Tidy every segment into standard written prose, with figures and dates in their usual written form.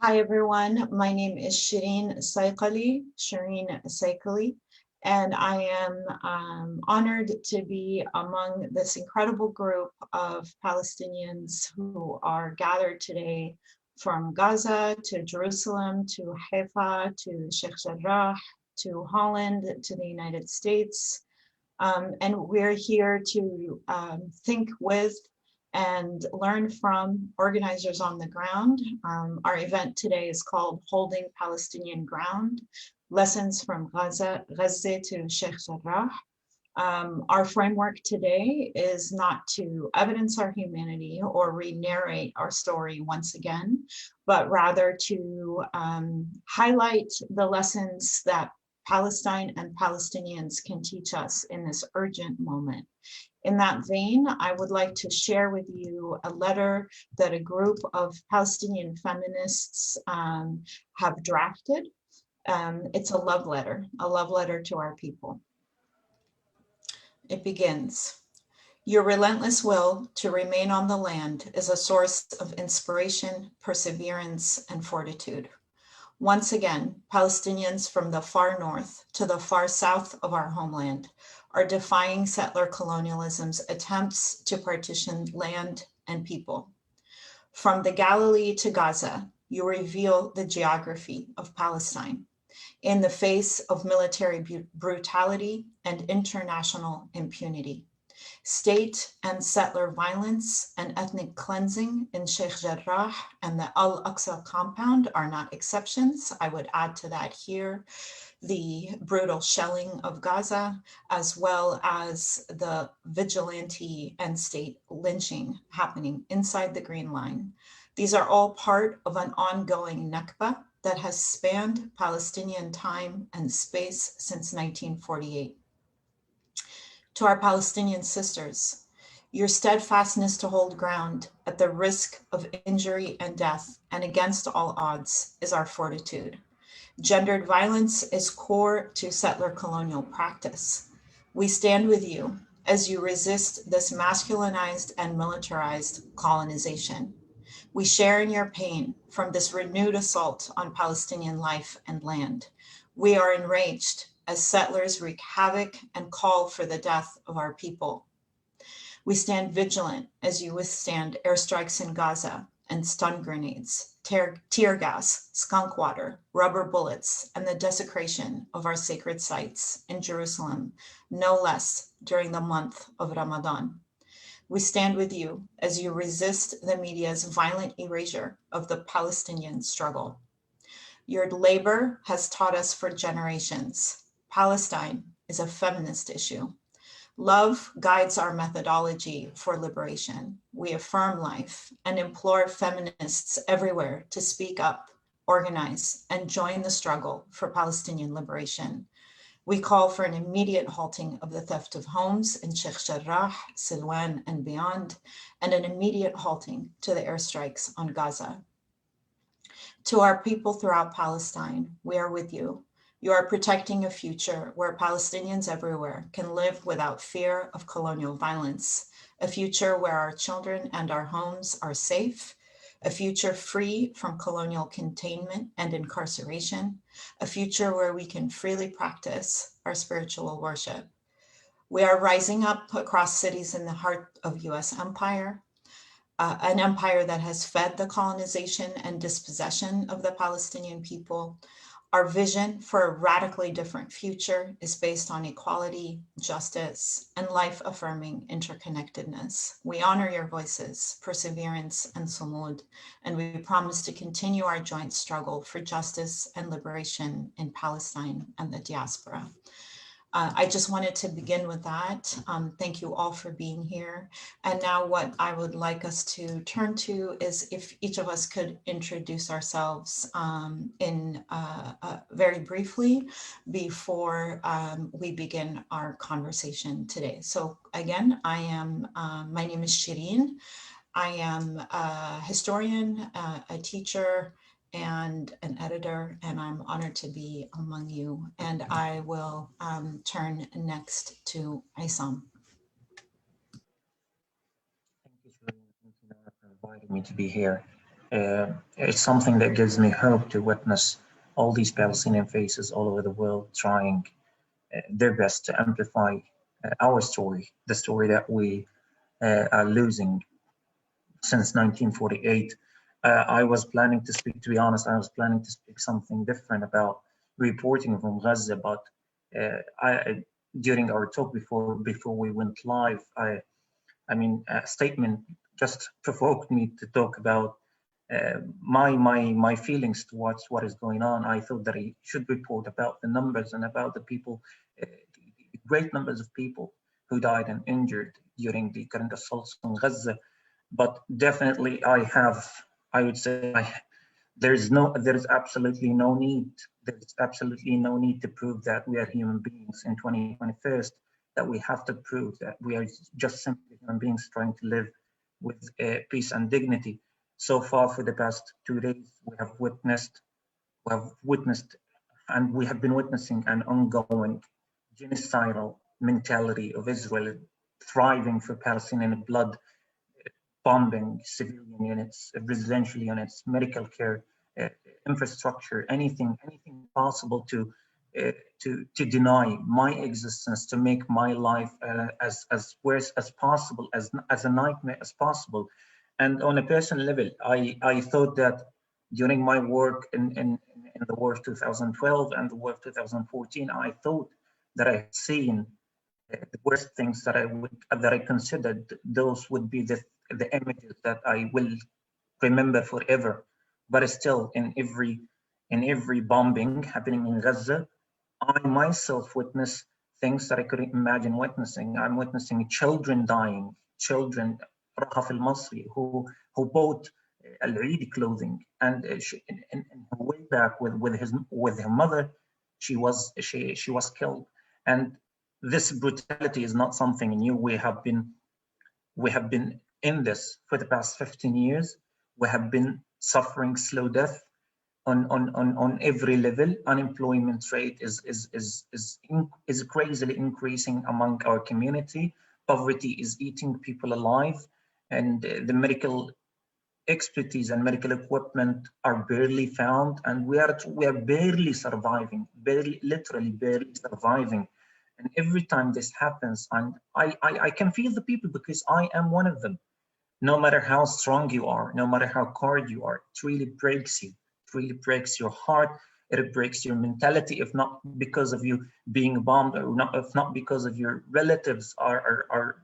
Hi everyone, my name is Shireen Saikali, and I am honored to be among this incredible group of Palestinians who are gathered today from Gaza to Jerusalem to Haifa to Sheikh Jarrah to Holland to the United States. And we're here to think with and learn from organizers on the ground. Our event today is called Holding Palestinian Ground, Lessons from Gaza to Sheikh Jarrah. Our framework today is not to evidence our humanity or re-narrate our story once again, but rather to highlight the lessons that Palestine and Palestinians can teach us in this urgent moment. In that vein, I would like to share with you a letter that a group of Palestinian feminists have drafted. It's a love letter to our people. It begins. Your relentless will to remain on the land is a source of inspiration, perseverance, and fortitude. Once again, Palestinians from the far north to the far south of our homeland are defying settler colonialism's attempts to partition land and people. From the Galilee to Gaza, you reveal the geography of Palestine in the face of military brutality and international impunity. State and settler violence and ethnic cleansing in Sheikh Jarrah and the Al-Aqsa compound are not exceptions. I would add to that here the brutal shelling of Gaza, as well as the vigilante and state lynching happening inside the Green Line. These are all part of an ongoing Nakba that has spanned Palestinian time and space since 1948. To our Palestinian sisters, your steadfastness to hold ground at the risk of injury and death and against all odds is our fortitude. Gendered violence is core to settler colonial practice. We stand with you as you resist this masculinized and militarized colonization. We share in your pain from this renewed assault on Palestinian life and land. We are enraged as settlers wreak havoc and call for the death of our people. We stand vigilant as you withstand airstrikes in Gaza and stun grenades, tear gas, skunk water, rubber bullets, and the desecration of our sacred sites in Jerusalem, no less during the month of Ramadan. We stand with you as you resist the media's violent erasure of the Palestinian struggle. Your labor has taught us for generations. Palestine is a feminist issue. Love guides our methodology for liberation. We affirm life and implore feminists everywhere to speak up, organize, and join the struggle for Palestinian liberation. We call for an immediate halting of the theft of homes in Sheikh Jarrah, Silwan, and beyond, and an immediate halting to the airstrikes on Gaza. To our people throughout Palestine, we are with you. You are protecting a future where Palestinians everywhere can live without fear of colonial violence, a future where our children and our homes are safe, a future free from colonial containment and incarceration, a future where we can freely practice our spiritual worship. We are rising up across cities in the heart of US empire, an empire that has fed the colonization and dispossession of the Palestinian people. Our vision for a radically different future is based on equality, justice, and life-affirming interconnectedness. We honor your voices, perseverance, and sumud, and we promise to continue our joint struggle for justice and liberation in Palestine and the diaspora. I just wanted to begin with that. Thank you all for being here. And now what I would like us to turn to is if each of us could introduce ourselves very briefly before we begin our conversation today. So again, my name is Shireen. I am a historian, a teacher, and an editor, and I'm honored to be among you. And I will turn next to Issam. Thank you, Shireen, for inviting me to be here. It's something that gives me hope to witness all these Palestinian faces all over the world trying their best to amplify our story, the story that we are losing since 1948. I was planning to speak, to be honest, I was planning to speak something different about reporting from Gaza, but during our talk before we went live, I mean, a statement just provoked me to talk about my feelings towards what is going on. I thought that I should report about the numbers and about the people, the great numbers of people who died and injured during the current assaults on Gaza. But definitely, I would say, there is absolutely no need. There's absolutely no need to prove that we are human beings in 2021, that we have to prove that we are just simply human beings trying to live with peace and dignity. So far, for the past 2 days, we have witnessed, and we have been witnessing an ongoing genocidal mentality of Israel thriving for Palestinian blood, bombing civilian units, residential units, medical care, infrastructure, anything possible to deny my existence, to make my life as worse as possible, as a nightmare as possible. And on a personal level, I thought that during my work in the war of 2012 and the war of 2014, I thought that I had seen the worst things that I considered those would be the images that I will remember forever. But still, in every bombing happening in Gaza, I myself witness things that I couldn't imagine witnessing. I'm witnessing children dying, children, Rahaf al-Masri, who bought Al-Eid clothing, and in her way back with her mother, she was killed. And this brutality is not something new. We have been in this for the past 15 years. We have been suffering slow death on every level. Unemployment rate is crazily increasing among our community. Poverty is eating people alive, and the medical expertise and medical equipment are barely found, and we are barely surviving, literally barely surviving. And every time this happens, and I can feel the people, because I am one of them. No matter how strong you are, no matter how courage you are, it really breaks you. It really breaks your heart. It breaks your mentality, if not because of you being bombed, or not, if not because of your relatives are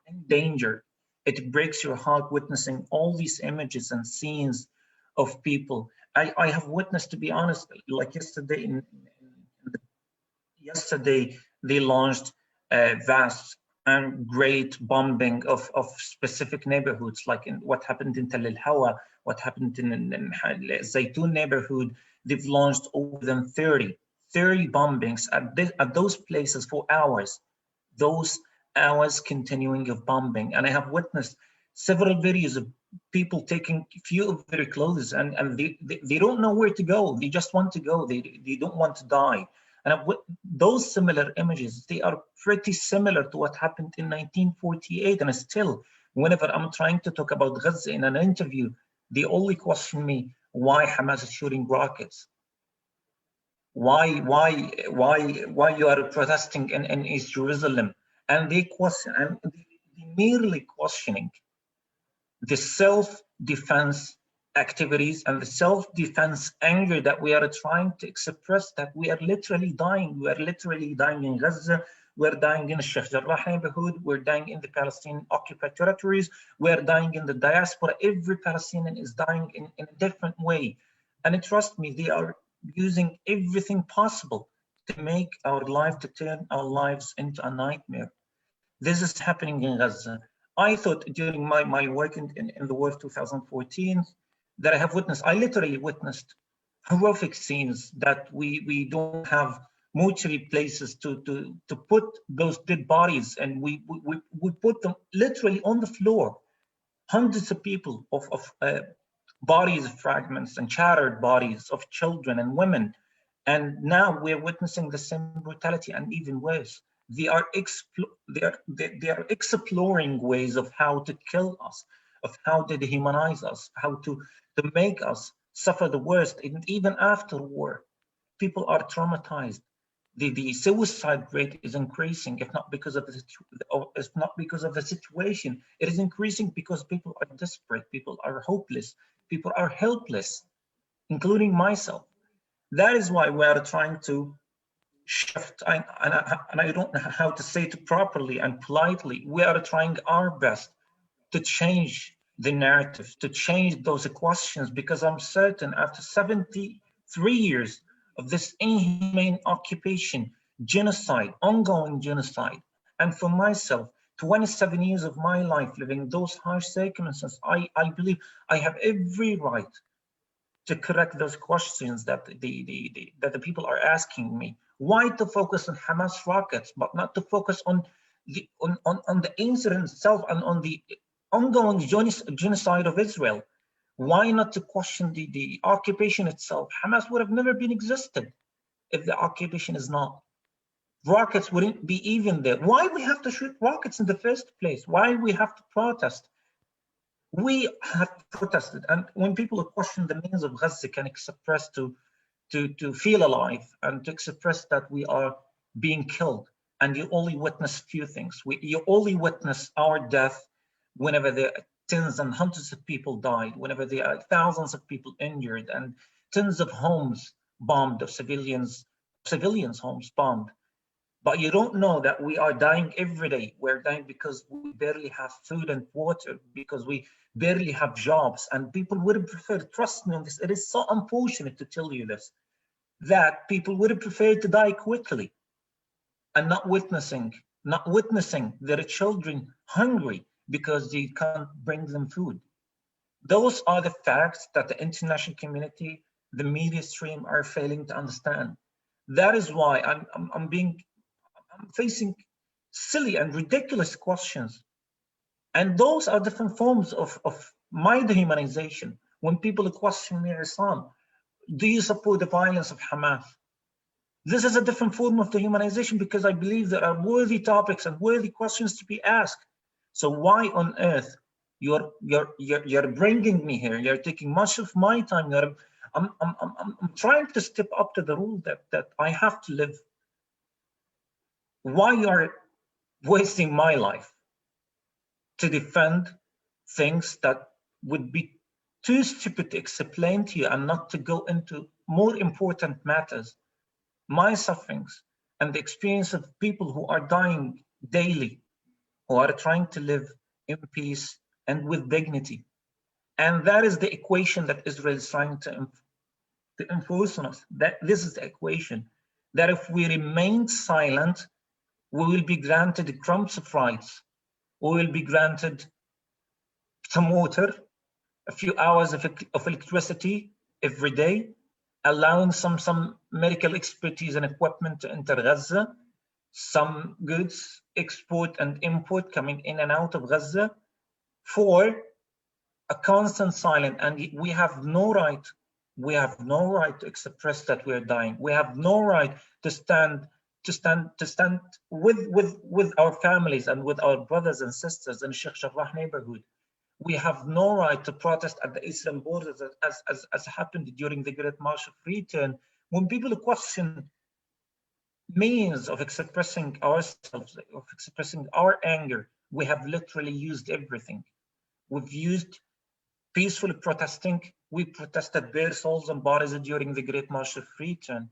in danger. It breaks your heart witnessing all these images and scenes of people. I have witnessed, to be honest, like yesterday they launched a vast and great bombing of specific neighborhoods, like what happened in Tel El-Hawa, what happened in Zaytun neighborhood. They've launched over than 30 bombings at those places for hours. Those hours continuing of bombing. And I have witnessed several videos of people taking a few of their clothes, and they don't know where to go. They just want to go. They don't want to die. And those similar images, they are pretty similar to what happened in 1948. And still, whenever I'm trying to talk about Gaza in an interview, they only question me why Hamas is shooting rockets. Why you are protesting in East Jerusalem? And they question, and they merely questioning the self-defense activities and the self-defense anger that we are trying to express, that we are literally dying. We are literally dying in Gaza. We're dying in the Sheikh Jarrah neighborhood. We're dying in the Palestinian occupied territories. We're dying in the diaspora. Every Palestinian is dying in a different way. And trust me, they are using everything possible to make our life, to turn our lives into a nightmare. This is happening in Gaza. I thought during my work in the war of 2014 that I literally witnessed horrific scenes that we don't have mortuary places to put those dead bodies, and we put them literally on the floor. Hundreds of people of bodies, fragments and shattered bodies of children and women. And now we're witnessing the same brutality, and even worse. They are exploring ways of how to kill us, of how to dehumanize us, how to to make us suffer the worst. And even after war, people are traumatized. The suicide rate is increasing, if not because of the situation. It is increasing because people are desperate, people are hopeless, people are helpless, including myself. That is why we are trying to shift, and I don't know how to say it properly and politely. We are trying our best to change the narrative, to change those questions, because I'm certain after 73 years of this inhumane occupation, genocide, ongoing genocide, and for myself, 27 years of my life living those harsh circumstances, I believe I have every right to correct those questions that the people are asking me. Why to focus on Hamas rockets, but not to focus on the incident itself and on the ongoing genocide of Israel? Why not to question the occupation itself? Hamas would have never been existed if the occupation is not. Rockets wouldn't be even there. Why we have to shoot rockets in the first place? Why we have to protest? We have protested, and when people question the means of Gaza can express to feel alive and to express that we are being killed, and you only witness few things. You only witness our death whenever there are tens and hundreds of people died, whenever there are thousands of people injured, and tens of homes bombed, of civilians homes bombed. But you don't know that we are dying every day. We're dying because we barely have food and water, because we barely have jobs, and people would prefer, trust me on this, it is so unfortunate to tell you this, that people would have preferred to die quickly and not witnessing their children hungry because they can't bring them food. Those are the facts that the international community, the media stream are failing to understand. That is why I'm facing silly and ridiculous questions. And those are different forms of my dehumanization. When people question me, Issam, do you support the violence of Hamas? This is a different form of dehumanization, because I believe there are worthy topics and worthy questions to be asked. So why on earth you're bringing me here? You're taking much of my time. I'm trying to step up to the rule that I have to live. Why you are wasting my life to defend things that would be too stupid to explain to you, and not to go into more important matters, my sufferings and the experience of people who are dying daily, who are trying to live in peace and with dignity. And that is the equation that Israel is trying to enforce on us. That this is the equation, that if we remain silent, we will be granted crumbs of rights. We will be granted some water, a few hours of electricity every day, allowing some medical expertise and equipment to enter Gaza, some goods, export and import coming in and out of Gaza, for a constant silence. And we have no right to express that we're dying. We have no right to stand with our families and with our brothers and sisters in Sheikh Jarrah neighborhood. We have no right to protest at the eastern borders as happened during the Great March of Return. When people question means of expressing ourselves, of expressing our anger, we have literally used everything. We've used peaceful protesting. We protested bare souls and bodies during the Great March of Return.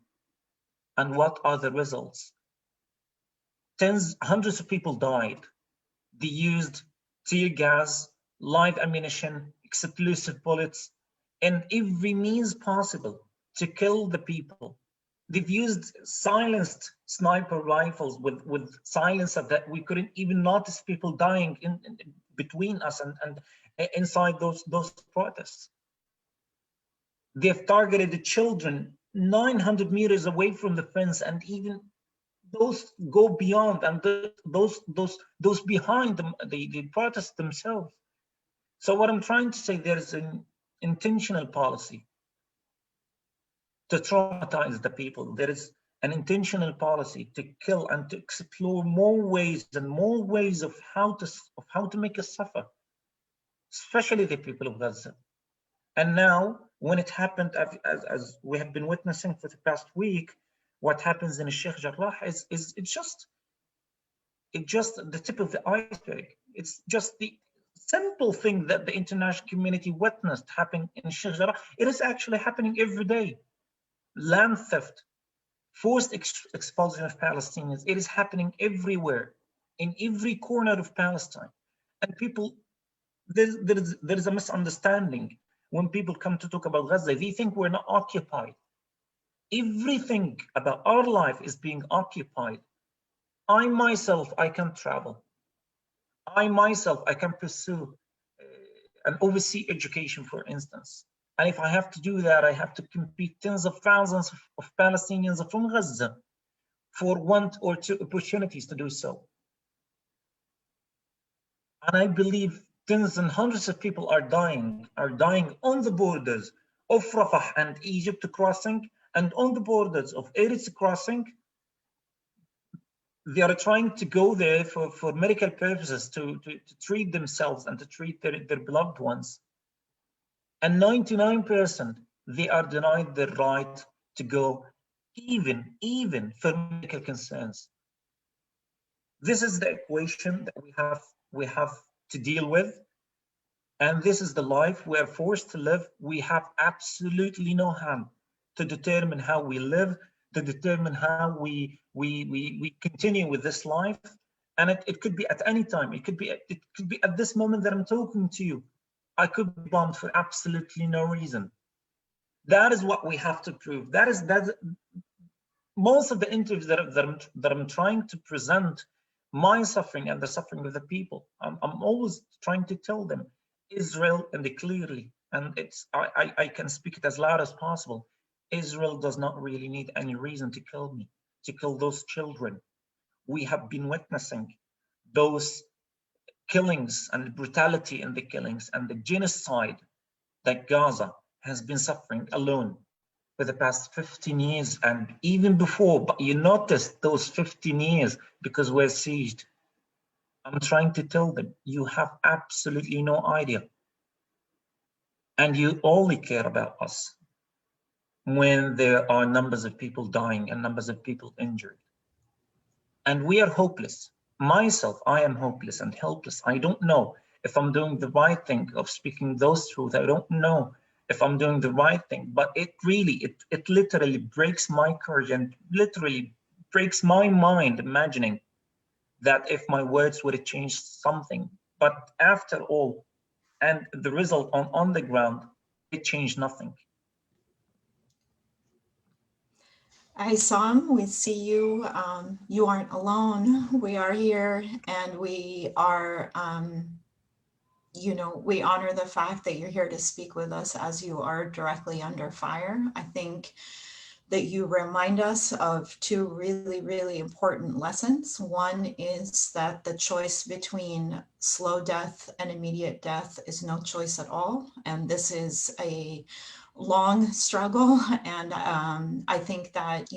And what are the results? Hundreds of people died. They used tear gas, live ammunition, explosive bullets, and every means possible to kill the people. They've used silenced sniper rifles with silencer that we couldn't even notice people dying in between us and inside those protests. They've targeted the children 900 meters away from the fence, and even those go beyond, and those behind them, the protests themselves. So what I'm trying to say, there's an intentional policy to traumatize the people. There is an intentional policy to kill and to explore more ways and more ways of how to make us suffer, especially the people of Gaza. And now, when it happened, as we have been witnessing for the past week, what happens in Sheikh Jarrah is it's just the tip of the iceberg. It's just the simple thing that the international community witnessed happening in Sheikh Jarrah. It is actually happening every day. Land theft, forced expulsion of Palestinians. It is happening everywhere, in every corner of Palestine. And people, there is a misunderstanding. When people come to talk about Gaza, they think we're not occupied. Everything about our life is being occupied. I myself, I can travel. I myself, I can pursue an overseas education, for instance. And if I have to do that, I have to compete tens of thousands of Palestinians from Gaza for one or two opportunities to do so. And I believe tens and hundreds of people are dying on the borders of Rafah and Egypt crossing, and on the borders of Eretz crossing. They are trying to go there for medical purposes, to treat themselves and to treat their beloved ones. And 99%, they are denied the right to go, even for medical concerns. This is the equation that we have to deal with. And this is the life we are forced to live. We have absolutely no hand to determine how we live, to determine how we continue with this life. And it could be at any time. It could be at this moment that I'm talking to you. I could be bombed for absolutely no reason. That is what we have to prove. That's most of the interviews that I'm trying to present my suffering and the suffering of the people. I'm always trying to tell them Israel, and clearly, and I can speak it as loud as possible. Israel does not really need any reason to kill me, to kill those children. We have been witnessing those killings and the brutality in the killings and the genocide that Gaza has been suffering alone for the past 15 years and even before. But you notice those 15 years because we're sieged. I'm trying to tell them, you have absolutely no idea. And you only care about us when there are numbers of people dying and numbers of people injured. And we are hopeless. Myself, I am hopeless and helpless. I don't know if I'm doing the right thing of speaking those truths. I don't know if I'm doing the right thing, but it literally breaks my courage and literally breaks my mind imagining that if my words would have changed something. But after all, and the result on the ground, it changed nothing. Issam, we see you. You aren't alone. We are here, and we are, we honor the fact that you're here to speak with us as you are directly under fire. I think that you remind us of two really, really important lessons. One is that the choice between slow death and immediate death is no choice at all. And this is a long struggle. And I think that,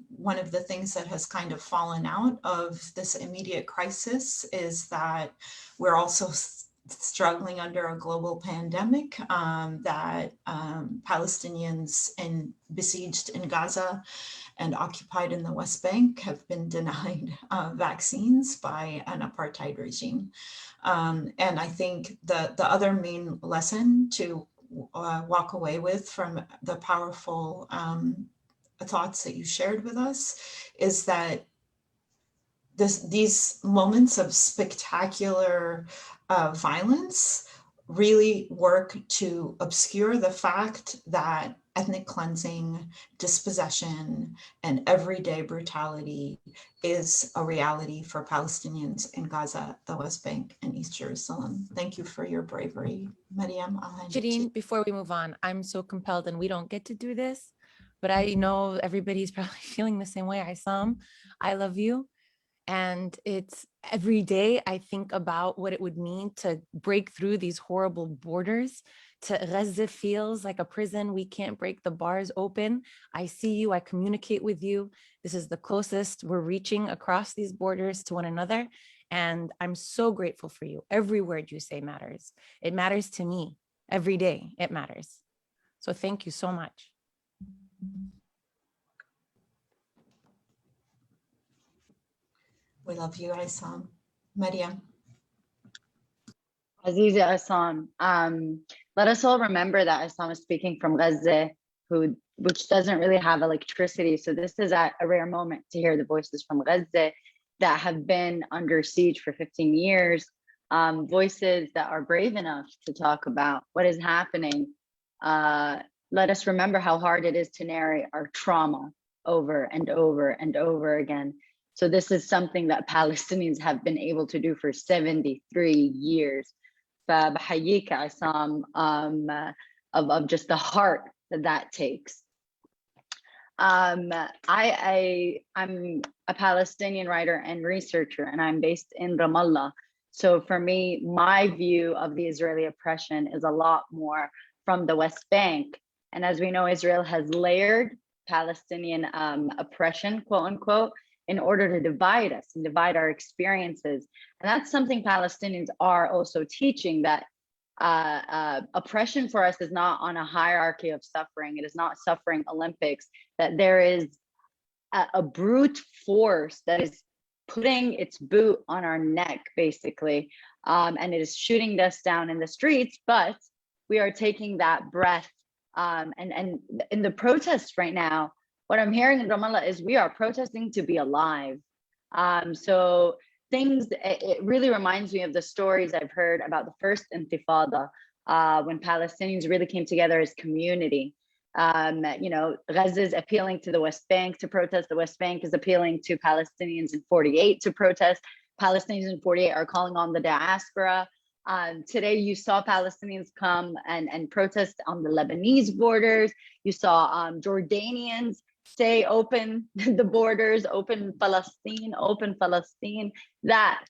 one of the things that has kind of fallen out of this immediate crisis is that we're also struggling under a global pandemic, that Palestinians besieged in Gaza and occupied in the West Bank have been denied vaccines by an apartheid regime. And I think the other main lesson to walk away with from the powerful thoughts that you shared with us is that these moments of spectacular violence really work to obscure the fact that ethnic cleansing, dispossession, and everyday brutality is a reality for Palestinians in Gaza, the West Bank, and East Jerusalem. Thank you for your bravery. Mariam, I'll hand it to you. Shireen, before we move on, I'm so compelled, and we don't get to do this, but I know everybody's probably feeling the same way. Issam, I love you. And it's every day I think about what it would mean to break through these horrible borders. To Gaza feels like a prison. We can't break the bars open. I see you, I communicate with you. This is the closest we're reaching across these borders to one another. And I'm so grateful for you. Every word you say matters. It matters to me. Every day it matters. So thank you so much. We love you, Issam. Mariam. Aziza Issam, let us all remember that Issam is speaking from Gaza, which doesn't really have electricity. So this is a rare moment to hear the voices from Gaza that have been under siege for 15 years, voices that are brave enough to talk about what is happening. Let us remember how hard it is to narrate our trauma over and over and over again. So this is something that Palestinians have been able to do for 73 years. فبحييك Issam, of just the heart that takes. I'm a Palestinian writer and researcher, and I'm based in Ramallah. So for me, my view of the Israeli oppression is a lot more from the West Bank. And as we know, Israel has layered Palestinian oppression, quote unquote, in order to divide us and divide our experiences. And that's something Palestinians are also teaching, that oppression for us is not on a hierarchy of suffering. It is not suffering Olympics, that there is a brute force that is putting its boot on our neck, basically, and it is shooting us down in the streets, but we are taking that breath. And in the protests right now, what I'm hearing in Ramallah is we are protesting to be alive. So it really reminds me of the stories I've heard about the first intifada, when Palestinians really came together as community. Gaza is appealing to the West Bank to protest. The West Bank is appealing to Palestinians in 48 to protest. Palestinians in 48 are calling on the diaspora. Today, you saw Palestinians come and protest on the Lebanese borders. You saw Jordanians say open the borders, open Palestine, open Palestine. That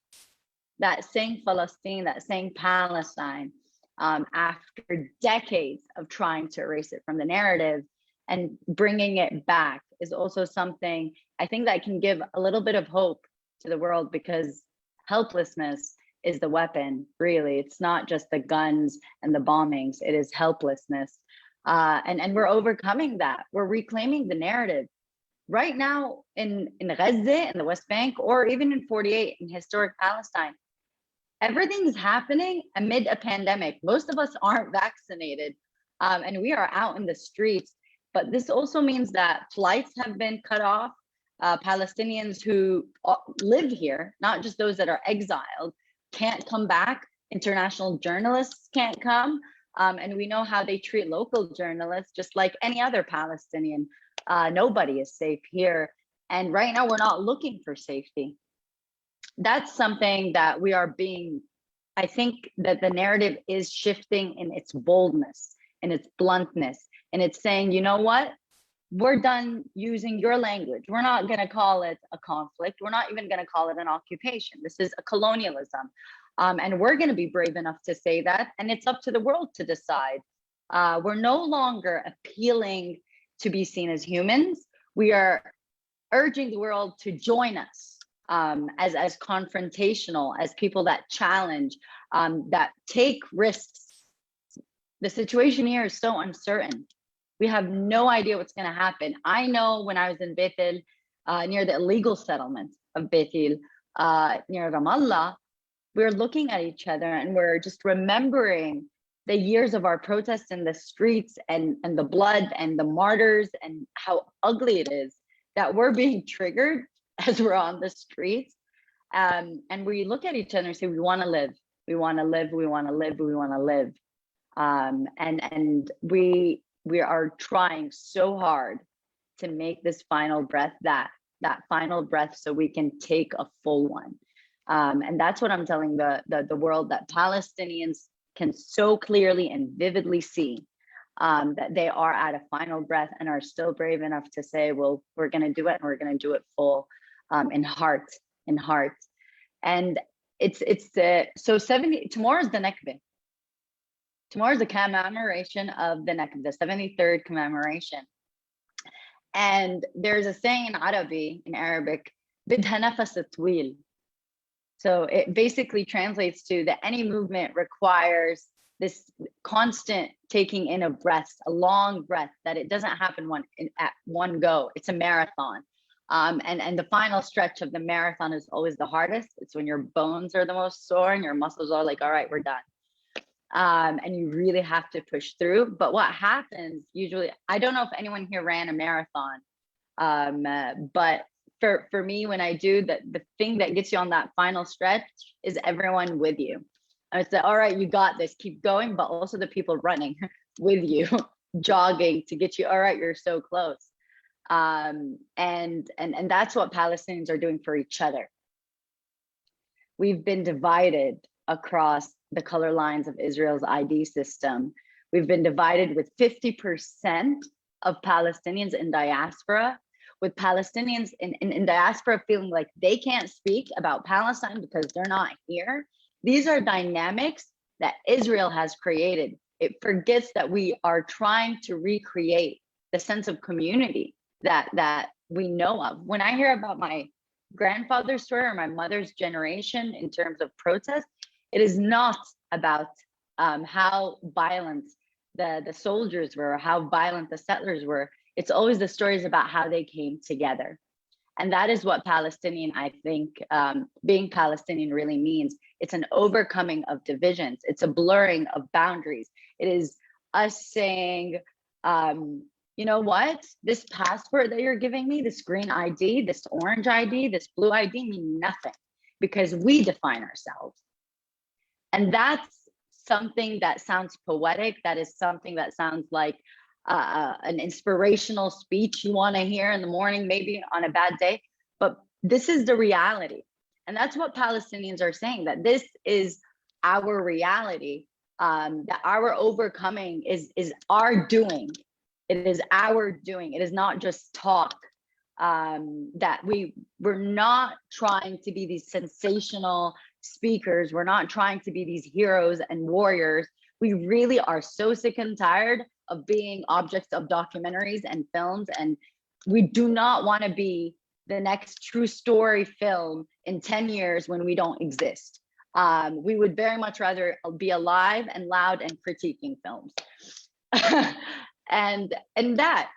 saying Palestine, that saying Palestine, after decades of trying to erase it from the narrative and bringing it back, is also something I think that can give a little bit of hope to the world, because helplessness is the weapon, really. It's not just the guns and the bombings, it is helplessness. And we're overcoming that. We're reclaiming the narrative. Right now in Gaza, in the West Bank, or even in 48 in historic Palestine, everything's happening amid a pandemic. Most of us aren't vaccinated, and we are out in the streets. But this also means that flights have been cut off. Palestinians who live here, not just those that are exiled, can't come back. International journalists can't come. And we know how they treat local journalists, just like any other Palestinian. Nobody is safe here. And right now, we're not looking for safety. That's something that we are I think that the narrative is shifting in its boldness, in its bluntness, and it's saying, you know what? We're done using your language. We're not going to call it a conflict. We're not even going to call it an occupation. This is a colonialism. And we're going to be brave enough to say that. And it's up to the world to decide. We're no longer appealing to be seen as humans. We are urging the world to join us as confrontational, as people that challenge, that take risks. The situation here is so uncertain. We have no idea what's going to happen. I know when I was in Beit El, near the illegal settlement of Beit El, near Ramallah, we're looking at each other and we're just remembering the years of our protests in the streets and the blood and the martyrs and how ugly it is that we're being triggered as we're on the streets. And we look at each other and say, we want to live, we want to live, we want to live, we want to live. And we are trying so hard to make this final breath that final breath so we can take a full one. And that's what I'm telling the world, that Palestinians can so clearly and vividly see that they are at a final breath and are still brave enough to say, well, we're going to do it, and we're going to do it full, in heart. And so tomorrow's the Nakba. Tomorrow's the commemoration of the Nakba, the 73rd commemoration. And there's a saying in Arabic, بدها نفس طويل. So it basically translates to that any movement requires this constant taking in of breaths, a long breath, that it doesn't happen at one go. It's a marathon. And the final stretch of the marathon is always the hardest. It's when your bones are the most sore and your muscles are like, all right, we're done. And you really have to push through. But what happens usually, I don't know if anyone here ran a marathon, but for me, when I do, the thing that gets you on that final stretch is everyone with you. And it's like, all right, you got this, keep going, but also the people running with you, jogging to get you, all right, you're so close. And that's what Palestinians are doing for each other. We've been divided across the color lines of Israel's ID system. We've been divided with 50% of Palestinians in diaspora, with Palestinians in diaspora feeling like they can't speak about Palestine because they're not here. These are dynamics that Israel has created. It forgets that we are trying to recreate the sense of community that we know of. When I hear about my grandfather's story or my mother's generation in terms of protest, it is not about how violent the soldiers were, or how violent the settlers were. It's always the stories about how they came together. And that is what Palestinian, I think, being Palestinian really means. It's an overcoming of divisions. It's a blurring of boundaries. It is us saying, you know what? This passport that you're giving me, this green ID, this orange ID, this blue ID mean nothing because we define ourselves. And that's something that sounds poetic. That is something that sounds like an inspirational speech you want to hear in the morning, maybe on a bad day. But this is the reality. And that's what Palestinians are saying, that this is our reality, that our overcoming is our doing. It is our doing. It is not just talk. That we're not trying to be these sensational speakers. We're not trying to be these heroes and warriors. We really are so sick and tired of being objects of documentaries and films. And we do not want to be the next true story film in 10 years when we don't exist. We would very much rather be alive and loud and critiquing films. and that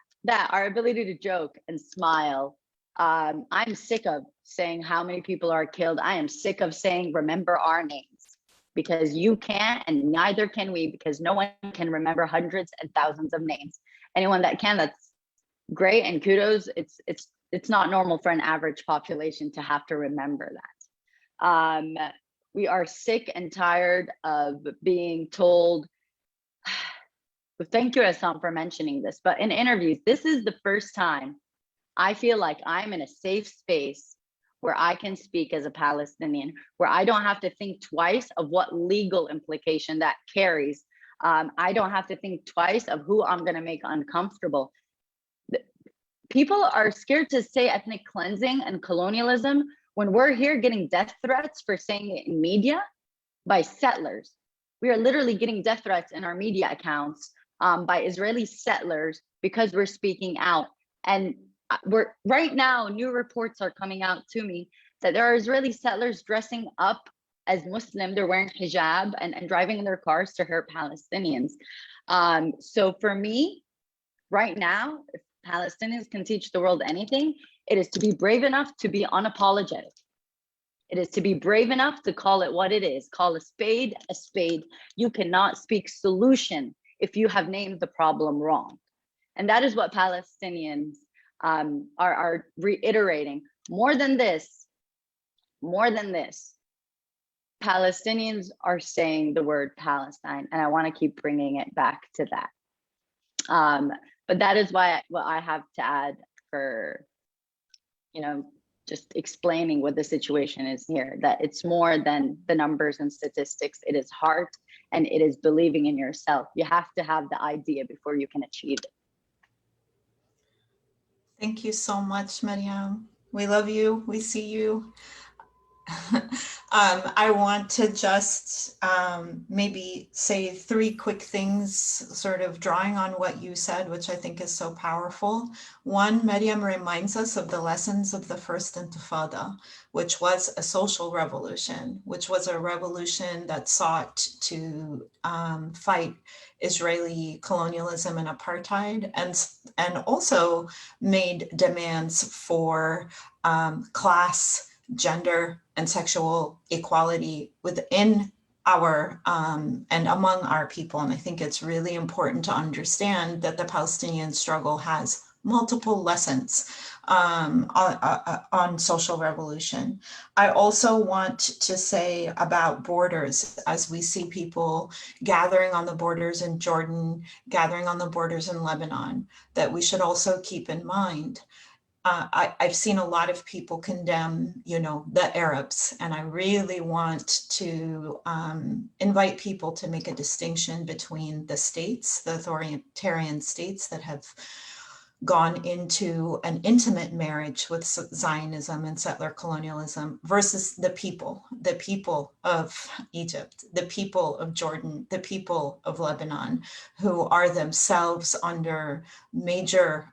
our ability to joke and smile. I'm sick of saying how many people are killed. I am sick of saying, remember our names, because you can't, and neither can we, because no one can remember hundreds and thousands of names. Anyone that can, that's great, and kudos. It's not normal for an average population to have to remember that. We are sick and tired of being told, thank you, Issam, for mentioning this, but in interviews, this is the first time I feel like I'm in a safe space where I can speak as a Palestinian, where I don't have to think twice of what legal implication that carries. I don't have to think twice of who I'm going to make uncomfortable. People are scared to say ethnic cleansing and colonialism when we're here getting death threats for saying it in media by settlers. We are literally getting death threats in our media accounts by Israeli settlers because we're speaking out. And we're right now, new reports are coming out to me that there are Israeli settlers dressing up as Muslim. They're wearing hijab and driving in their cars to hurt Palestinians. So for me, right now, if Palestinians can teach the world anything, it is to be brave enough to be unapologetic. It is to be brave enough to call it what it is. Call a spade a spade. You cannot speak solution if you have named the problem wrong. And that is what Palestinians are reiterating. More than this, Palestinians are saying the word Palestine, and I want to keep bringing it back to that. But that is what I have to add for, just explaining what the situation is here, that it's more than the numbers and statistics. It is heart, and it is believing in yourself. You have to have the idea before you can achieve it. Thank you so much, Mariam. We love you. We see you. I want to just maybe say 3 quick things, sort of drawing on what you said, which I think is so powerful. One, Mariam reminds us of the lessons of the first intifada, which was a social revolution, which was a revolution that sought to fight Israeli colonialism and apartheid, and also made demands for class, gender, and sexual equality within our and among our people. And I think it's really important to understand that the Palestinian struggle has multiple lessons on social revolution. I also want to say about borders, as we see people gathering on the borders in Jordan, gathering on the borders in Lebanon, that we should also keep in mind. I've seen a lot of people condemn, the Arabs, and I really want to invite people to make a distinction between the states, the authoritarian states that have gone into an intimate marriage with Zionism and settler colonialism, versus the people of Egypt, the people of Jordan, the people of Lebanon, who are themselves under major,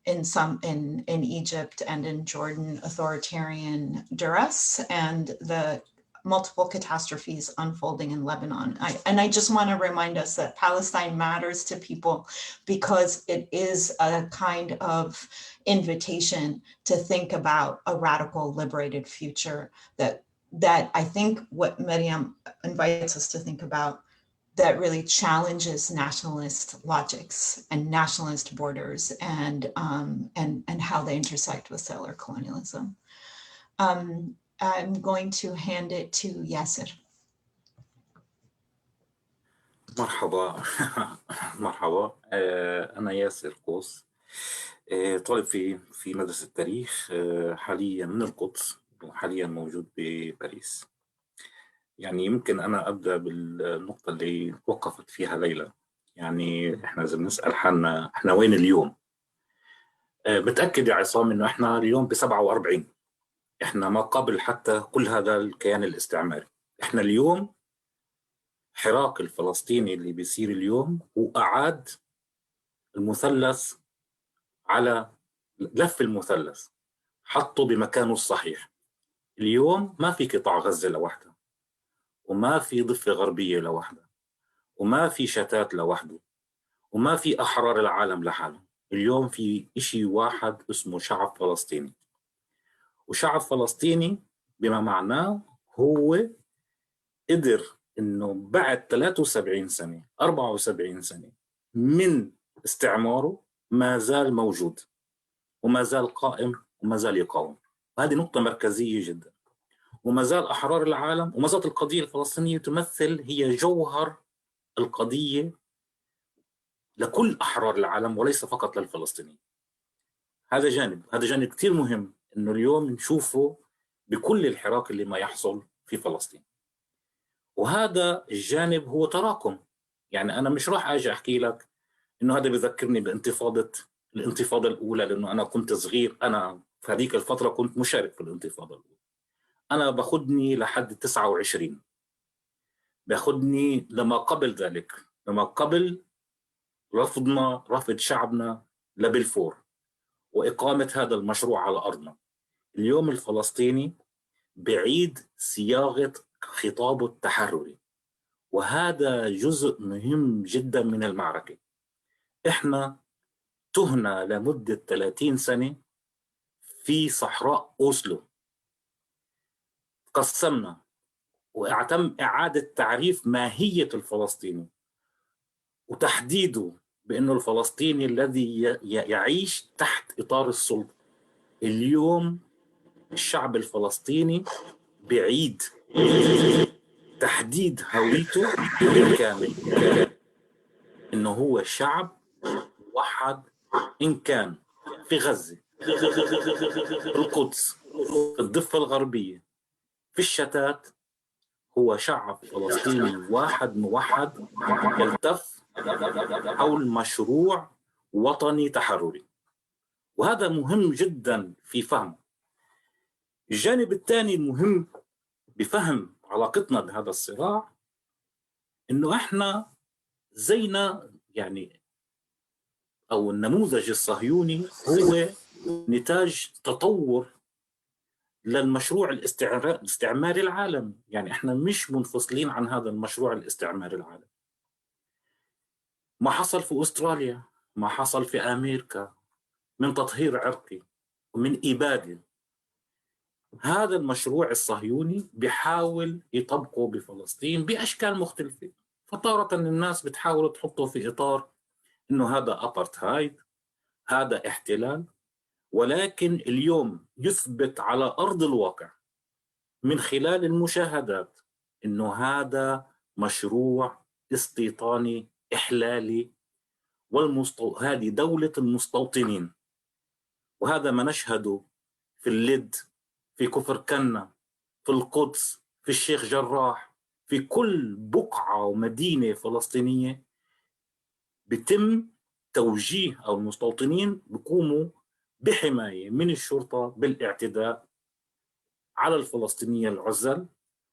in Egypt and in Jordan, authoritarian duress, and the multiple catastrophes unfolding in Lebanon. I just want to remind us that Palestine matters to people because it is a kind of invitation to think about a radical liberated future that I think what Mariam invites us to think about, that really challenges nationalist logics and nationalist borders and how they intersect with settler colonialism. I'm going to hand it to Yasser. مرحبا مرحبا. أنا ياسر قوس، طالب في مدرسة التاريخ، حاليا من القدس وحاليا موجود بباريس. يعني يمكن أنا أبدأ بالنقطة اللي توقفت فيها ليلى. يعني إحنا إذا بنسأل حالنا إحنا وين اليوم؟ متأكد يا عصام إنه إحنا اليوم ب47، إحنا ما قبل حتى كل هذا الكيان الاستعماري. إحنا اليوم حراك الفلسطيني اللي بيصير اليوم وأعاد المثلث على لف المثلث، حطه بمكانه الصحيح. اليوم ما في قطاع غزة لوحده، وما في ضفة غربية لوحده، وما في شتات لوحده، وما في أحرار العالم لحاله. اليوم في إشي واحد اسمه شعب فلسطيني، وشعب فلسطيني بما معناه هو قدر إنه بعد 73 سنة 74 سنة من استعماره ما زال موجود وما زال قائم وما زال يقاوم. هذه نقطة مركزية جدا. وما زال أحرار العالم، وما زالت القضية الفلسطينية تمثل هي جوهر القضية لكل أحرار العالم وليس فقط للفلسطينيين. هذا جانب كتير مهم إنه اليوم نشوفه بكل الحراك اللي ما يحصل في فلسطين. وهذا الجانب هو تراكم. يعني أنا مش راح أجي أحكي لك إنه هذا بذكرني الانتفاضة الأولى، لأنه أنا كنت صغير. أنا في هذيك الفترة كنت مشارك في الانتفاضة الأولى. أنا باخدني لحد 29، باخدني لما قبل ذلك، لما قبل رفض شعبنا لبلفور وإقامة هذا المشروع على أرضنا. اليوم الفلسطيني بعيد صياغة خطابه التحرري، وهذا جزء مهم جدا من المعركة. إحنا تهنا لمدة 30 سنة في صحراء أوسلو، قسمنا وأتم إعادة تعريف ماهية الفلسطيني وتحديده بأنه الفلسطيني الذي يعيش تحت إطار السلطة. اليوم الشعب الفلسطيني بعيد تحديد هويته بالكامل، إنه هو شعب موحد، إن كان في غزة، القدس، الضفة الغربية، في الشتات. هو شعب فلسطيني واحد موحد يلتف حول مشروع وطني تحرري. وهذا مهم جدا في فهم. الجانب الثاني المهم بفهم علاقتنا بهذا الصراع إنه إحنا زينا يعني أو النموذج الصهيوني هو نتاج تطور للمشروع الاستعماري العالمي. يعني إحنا مش منفصلين عن هذا المشروع الاستعماري العالمي. ما حصل في أستراليا، ما حصل في أمريكا من تطهير عرقي ومن إبادة، هذا المشروع الصهيوني بيحاول يطبقه بفلسطين بأشكال مختلفة. فطارة الناس بتحاول تحطه في إطار إنه هذا أبارتهايد، هذا احتلال، ولكن اليوم يثبت على أرض الواقع من خلال المشاهدات إنه هذا مشروع استيطاني إحلالي، هذه دولة المستوطنين. وهذا ما نشهده في اللد، في كفر كنا، في القدس، في الشيخ جراح، في كل بقعة ومدينة فلسطينية بتم توجيه أو المستوطنين بيقوموا بحماية من الشرطة بالاعتداء على الفلسطينيين العزل،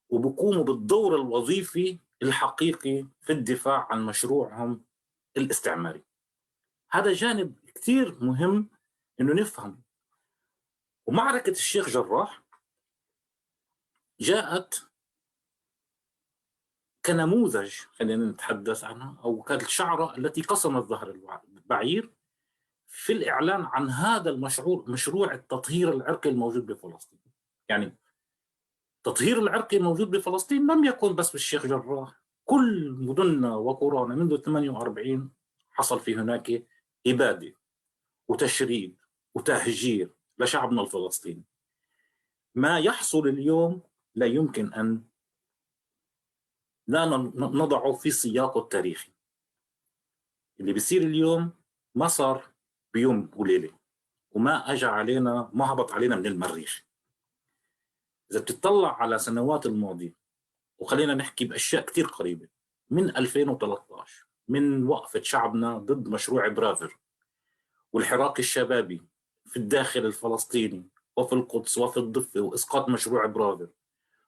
وبقوموا بالدور الوظيفي الحقيقي في الدفاع عن مشروعهم الاستعماري. هذا جانب كثير مهم إنه نفهم. ومعركة الشيخ جراح جاءت كنموذج، خلينا نتحدث عنها، أو كالشعرة التي قصمت ظهر البعير في الإعلان عن هذا مشروع التطهير العرقي الموجود بفلسطين. يعني التطهير العرقي الموجود بفلسطين لم يكن بس بالشيخ جراح، كل مدننا وقرانا منذ 48 حصل في هناك إبادة وتشريد وتهجير لشعبنا الفلسطيني. ما يحصل اليوم لا يمكن أن لا نضعه في سياقه التاريخي. اللي بيصير اليوم ما صار بيوم وليلة، وما أجى علينا، ما هبط علينا من المريخ. إذا بتطلع على سنوات الماضية، وخلينا نحكي بأشياء كتير قريبة، من 2013 من وقفة شعبنا ضد مشروع برافر والحراك الشبابي في الداخل الفلسطيني وفي القدس وفي الضفة وإسقاط مشروع برافر،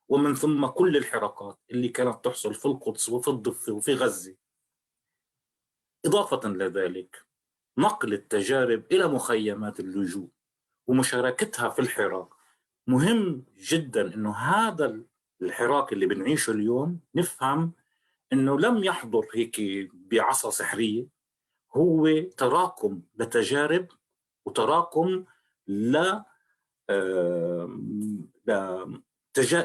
ومن ثم كل الحراكات اللي كانت تحصل في القدس وفي الضفة وفي غزة. إضافة لذلك نقل التجارب إلى مخيمات اللجوء ومشاركتها في الحراك. مهم جدا إنه هذا الحراك اللي بنعيشه اليوم نفهم إنه لم يحضر هيك بعصا سحرية، هو تراكم لتجارب وتراكم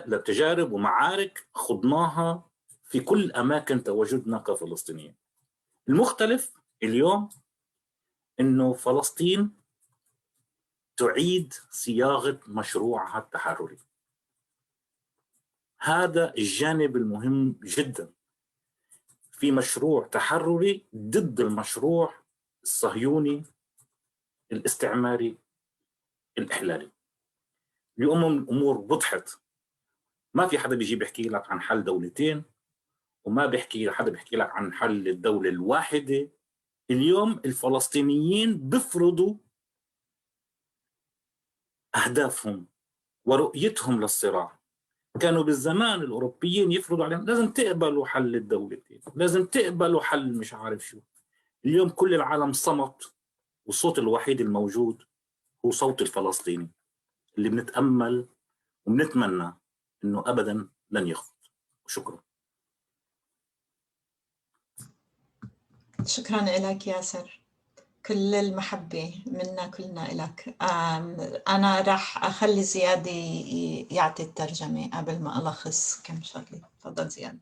لتجارب ومعارك خضناها في كل أماكن تواجدنا كفلسطينيين. المختلف اليوم إنه فلسطين تعيد صياغة مشروعها التحرري. هذا الجانب المهم جدا في مشروع تحرري ضد المشروع الصهيوني الاستعماري الإحلالي. اليوم الأمور وضحت، ما في حدا بيجي بيحكي لك عن حل دولتين، وما بيحكي حدا بيحكي لك عن حل الدولة الواحدة. اليوم الفلسطينيين بيفرضوا أهدافهم ورؤيتهم للصراع. كانوا بالزمان الأوروبيين يفرضوا عليهم لازم تقبلوا حل الدولتين، لازم تقبلوا حل مش عارف شو. اليوم كل العالم صمت، والصوت الوحيد الموجود هو صوت الفلسطيني اللي بنتأمل وبنتمنى إنه أبدا لن يخفت. شكرا. شكرا لك ياسر، كل المحبة منا كلنا إلك. أنا راح أخلي زياد يعطي الترجمة قبل ما ألخص كم شغلة. تفضل زياد.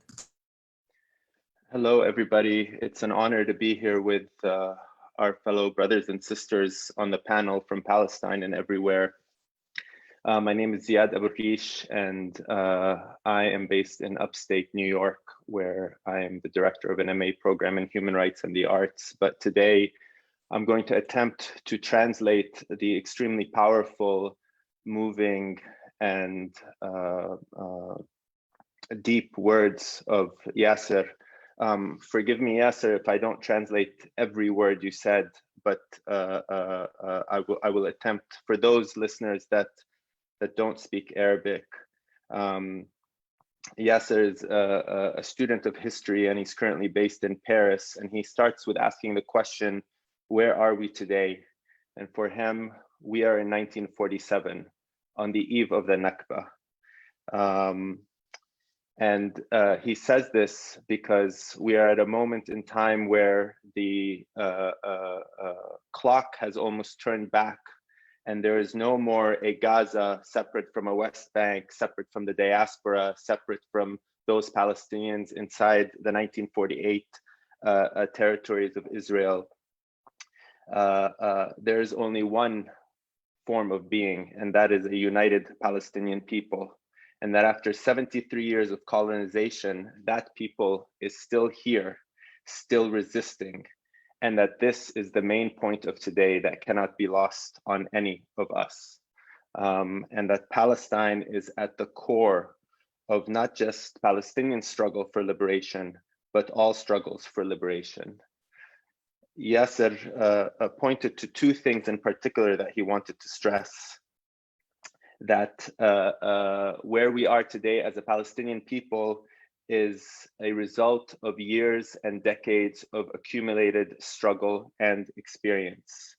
Hello, everybody. It's an honor to be here with our fellow brothers and sisters on the panel from Palestine and everywhere. My name is Ziad Aboukish, and I am based in upstate New York, where I am the director of an MA program in human rights and the arts. But today, I'm going to attempt to translate the extremely powerful, moving, and deep words of Yasser. Forgive me, Yasser, if I don't translate every word you said, but I will attempt. For those listeners that that don't speak Arabic. Yasser is a student of history, and he's currently based in Paris. And he starts with asking the question, where are we today? And for him, we are in 1947, on the eve of the Nakba. He says this because we are at a moment in time where the clock has almost turned back, and there is no more a Gaza separate from a West Bank, separate from the diaspora, separate from those Palestinians inside the 1948 territories of Israel. There is only one form of being, and that is a united Palestinian people. And that after 73 years of colonization, that people is still here, still resisting. And that this is the main point of today that cannot be lost on any of us. And that Palestine is at the core of not just Palestinian struggle for liberation, but all struggles for liberation. Yasser pointed to two things in particular that he wanted to stress. That where we are today as a Palestinian people is a result of years and decades of accumulated struggle and experience.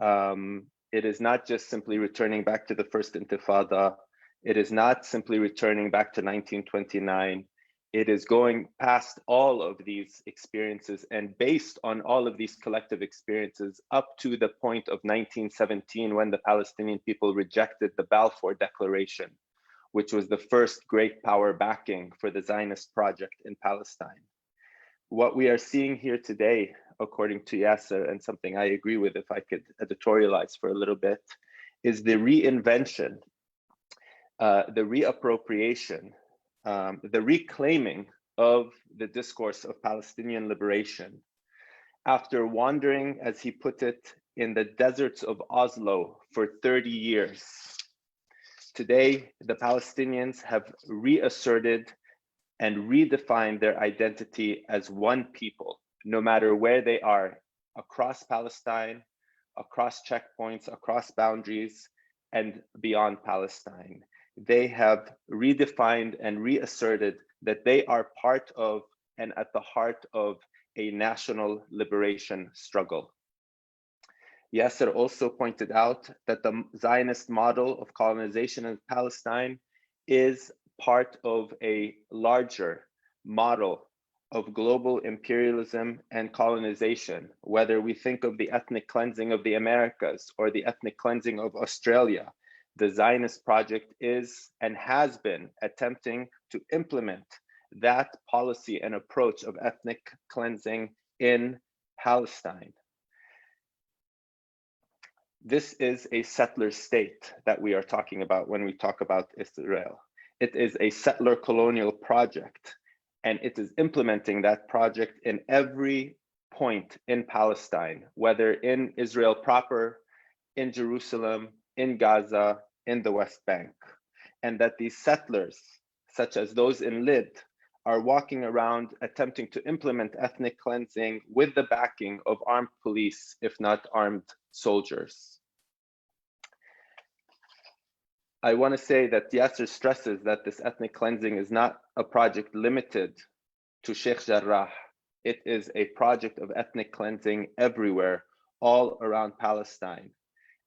It is not just simply returning back to the first intifada. It is not simply returning back to 1929. It is going past all of these experiences and based on all of these collective experiences up to the point of 1917, when the Palestinian people rejected the Balfour Declaration, which was the first great power backing for the Zionist project in Palestine. What we are seeing here today, according to Yasser, and something I agree with if I could editorialize for a little bit, is the reinvention, the reappropriation, the reclaiming of the discourse of Palestinian liberation. After wandering, as he put it, in the deserts of Oslo for 30 years, today the Palestinians have reasserted and redefined their identity as one people, no matter where they are, across Palestine, across checkpoints, across boundaries, and beyond Palestine. They have redefined and reasserted that they are part of and at the heart of a national liberation struggle. Yasser also pointed out that the Zionist model of colonization in Palestine is part of a larger model of global imperialism and colonization, whether we think of the ethnic cleansing of the Americas or the ethnic cleansing of Australia. The Zionist project is and has been attempting to implement that policy and approach of ethnic cleansing in Palestine. This is a settler state that we are talking about when we talk about Israel. It is a settler colonial project, and it is implementing that project in every point in Palestine, whether in Israel proper, in Jerusalem, in Gaza, in the West Bank. And that these settlers, such as those in Lid, are walking around attempting to implement ethnic cleansing with the backing of armed police, if not armed soldiers. I want to say that Yasser stresses that this ethnic cleansing is not a project limited to Sheikh Jarrah. It is a project of ethnic cleansing everywhere, all around Palestine.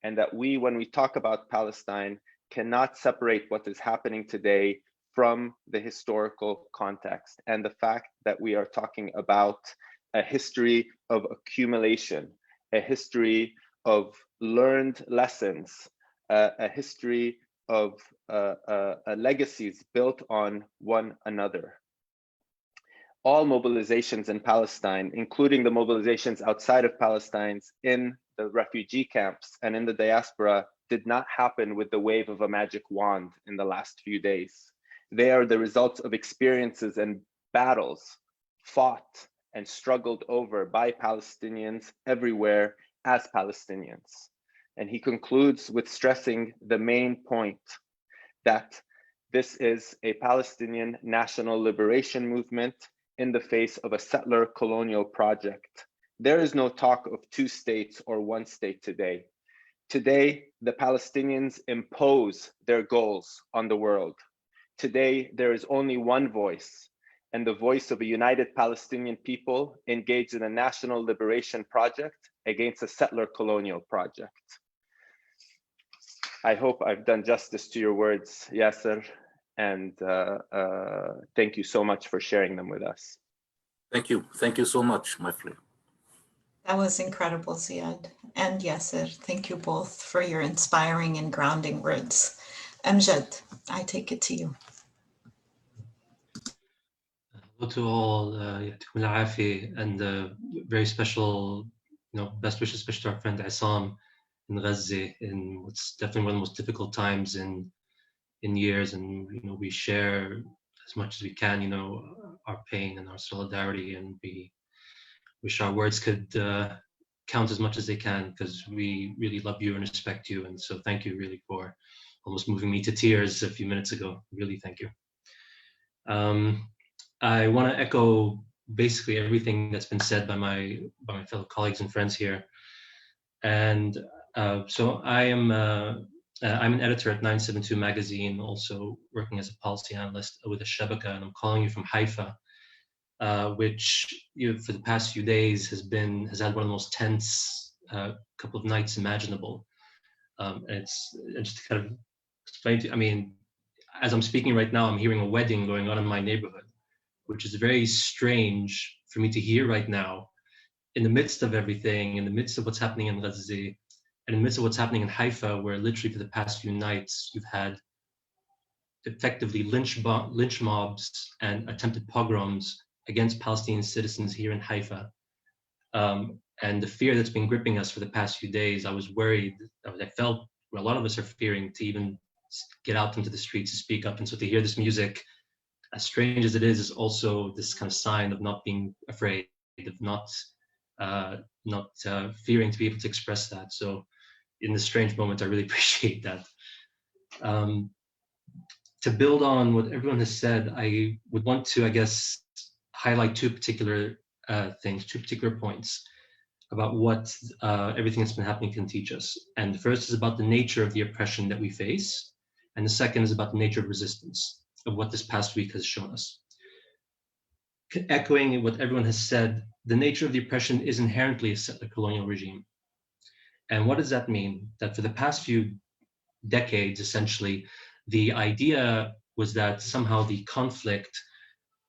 And that we, when we talk about Palestine, cannot separate what is happening today from the historical context and the fact that we are talking about a history of accumulation, a history of learned lessons, a history of legacies built on one another. All mobilizations in Palestine, including the mobilizations outside of Palestine in the refugee camps and in the diaspora, did not happen with the wave of a magic wand in the last few days. They are the results of experiences and battles fought and struggled over by Palestinians everywhere as Palestinians. And he concludes with stressing the main point that this is a Palestinian national liberation movement in the face of a settler colonial project. There is no talk of two states or one state today. Today, the Palestinians impose their goals on the world. Today, there is only one voice, and the voice of a united Palestinian people engaged in a national liberation project against a settler colonial project. I hope I've done justice to your words, Yasser, and thank you so much for sharing them with us. Thank you. Thank you so much, my friend. That was incredible, Ziad and Yasser. Thank you both for your inspiring and grounding words. Amjad, I take it to you. Hello to all, Yatikum al-Afi, and very special, best wishes, especially to our friend Issam in Gaza, in what's definitely one of the most difficult times in years. And we share as much as we can, our pain and our solidarity, and we wish our words could count as much as they can, because we really love you and respect you. And so thank you really for almost moving me to tears a few minutes ago. Really, thank you. I want to echo basically everything that's been said by my fellow colleagues and friends here. And so I'm an editor at 972 magazine, also working as a policy analyst with Al-Shabaka, and I'm calling you from Haifa, which for the past few days has had one of the most tense couple of nights imaginable. And it's just to kind of explain to you, I mean, as I'm speaking right now, I'm hearing a wedding going on in my neighborhood, which is very strange for me to hear right now, in the midst of everything, in the midst of what's happening in Gaza, and in the midst of what's happening in Haifa, where literally for the past few nights, you've had effectively lynch mobs and attempted pogroms against Palestinian citizens here in Haifa. And the fear that's been gripping us for the past few days, I was worried, I felt, where a lot of us are fearing to even get out into the streets to speak up. And so to hear this music, as strange as it is also this kind of sign of not being afraid, of not fearing to be able to express that. So in this strange moment, I really appreciate that. To build on what everyone has said, I would want to, I guess, highlight two particular things, two particular points about what everything that's been happening can teach us. And the first is about the nature of the oppression that we face. And the second is about the nature of resistance, of what this past week has shown us. Echoing what everyone has said, the nature of the oppression is inherently a settler colonial regime. And what does that mean? That for the past few decades, essentially, the idea was that somehow the conflict,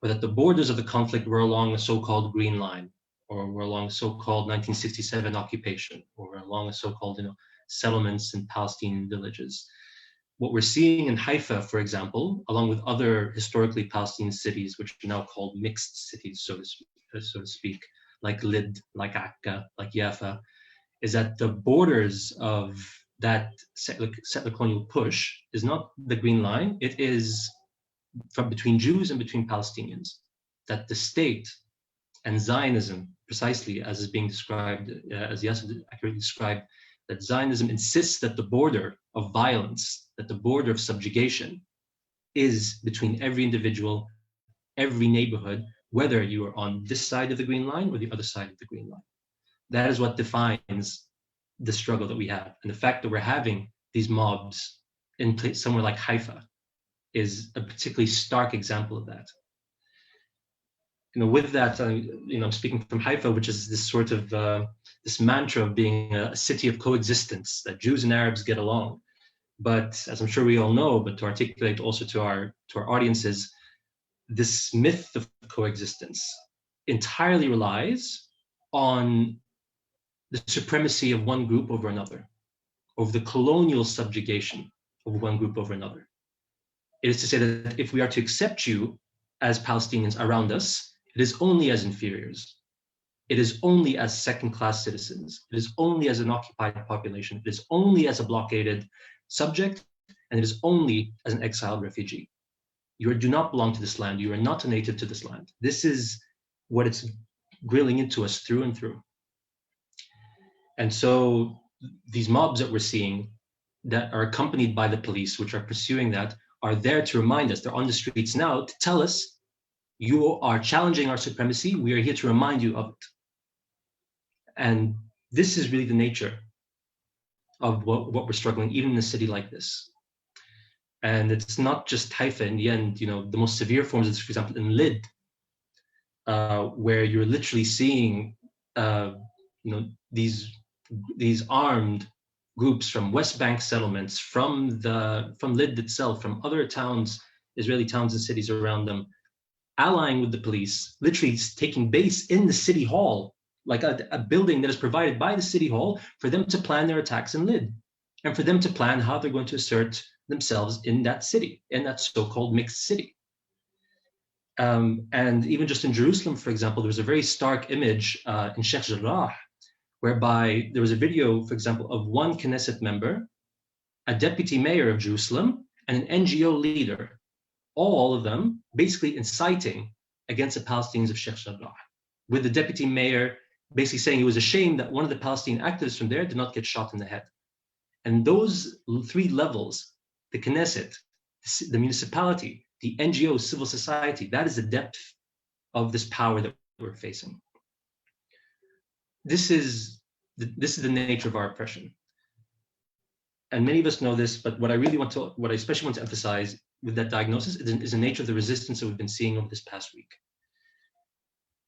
or that the borders of the conflict were along a so-called green line, or were along so-called 1967 occupation, or were along a so-called settlements in Palestinian villages. What we're seeing in Haifa, for example, along with other historically Palestinian cities, which are now called mixed cities, so to speak, like Lid, like Akka, like Jaffa, is that the borders of that settler colonial push is not the green line, it is from between Jews and between Palestinians. That the state and Zionism, precisely as is being described, as Yasser accurately described, that Zionism insists that the border of violence, that the border of subjugation is between every individual, every neighborhood, whether you are on this side of the green line or the other side of the green line. That is what defines the struggle that we have. And the fact that we're having these mobs in place somewhere like Haifa is a particularly stark example of that. With that, I'm speaking from Haifa, which is this sort of this mantra of being a city of coexistence, that Jews and Arabs get along. But as I'm sure we all know, but to articulate also to our audiences, this myth of coexistence entirely relies on the supremacy of one group over another, over the colonial subjugation of one group over another. It is to say that if we are to accept you as Palestinians around us, it is only as inferiors. It is only as second-class citizens. It is only as an occupied population. It is only as a blockaded subject, and it is only as an exiled refugee. You do not belong to this land. You are not a native to this land. This is what it's grilling into us through and through. And so these mobs that we're seeing that are accompanied by the police, which are pursuing that, are there to remind us. They're on the streets now to tell us, you are challenging our supremacy. We are here to remind you of it. And this is really the nature of what we're struggling, even in a city like this. And it's not just Haifa. In the end, the most severe forms of this, for example, in Lid, where you're literally seeing, these armed groups from West Bank settlements, from Lid itself, from other towns, Israeli towns and cities around them, allying with the police, literally taking base in the city hall, like a building that is provided by the city hall, for them to plan their attacks in Lid, and for them to plan how they're going to assert themselves in that city, in that so-called mixed city. And even just in Jerusalem, for example, there was a very stark image in Sheikh Jarrah, whereby there was a video, for example, of one Knesset member, a deputy mayor of Jerusalem, and an NGO leader, all of them basically inciting against the Palestinians of Sheikh Jarrah, with the deputy mayor basically saying it was a shame that one of the Palestinian activists from there did not get shot in the head. And those three levels, the Knesset, the municipality, the NGO, civil society, that is the depth of this power that we're facing. This is the nature of our oppression. And many of us know this, but what I especially want to emphasize with that diagnosis is the nature of the resistance that we've been seeing over this past week.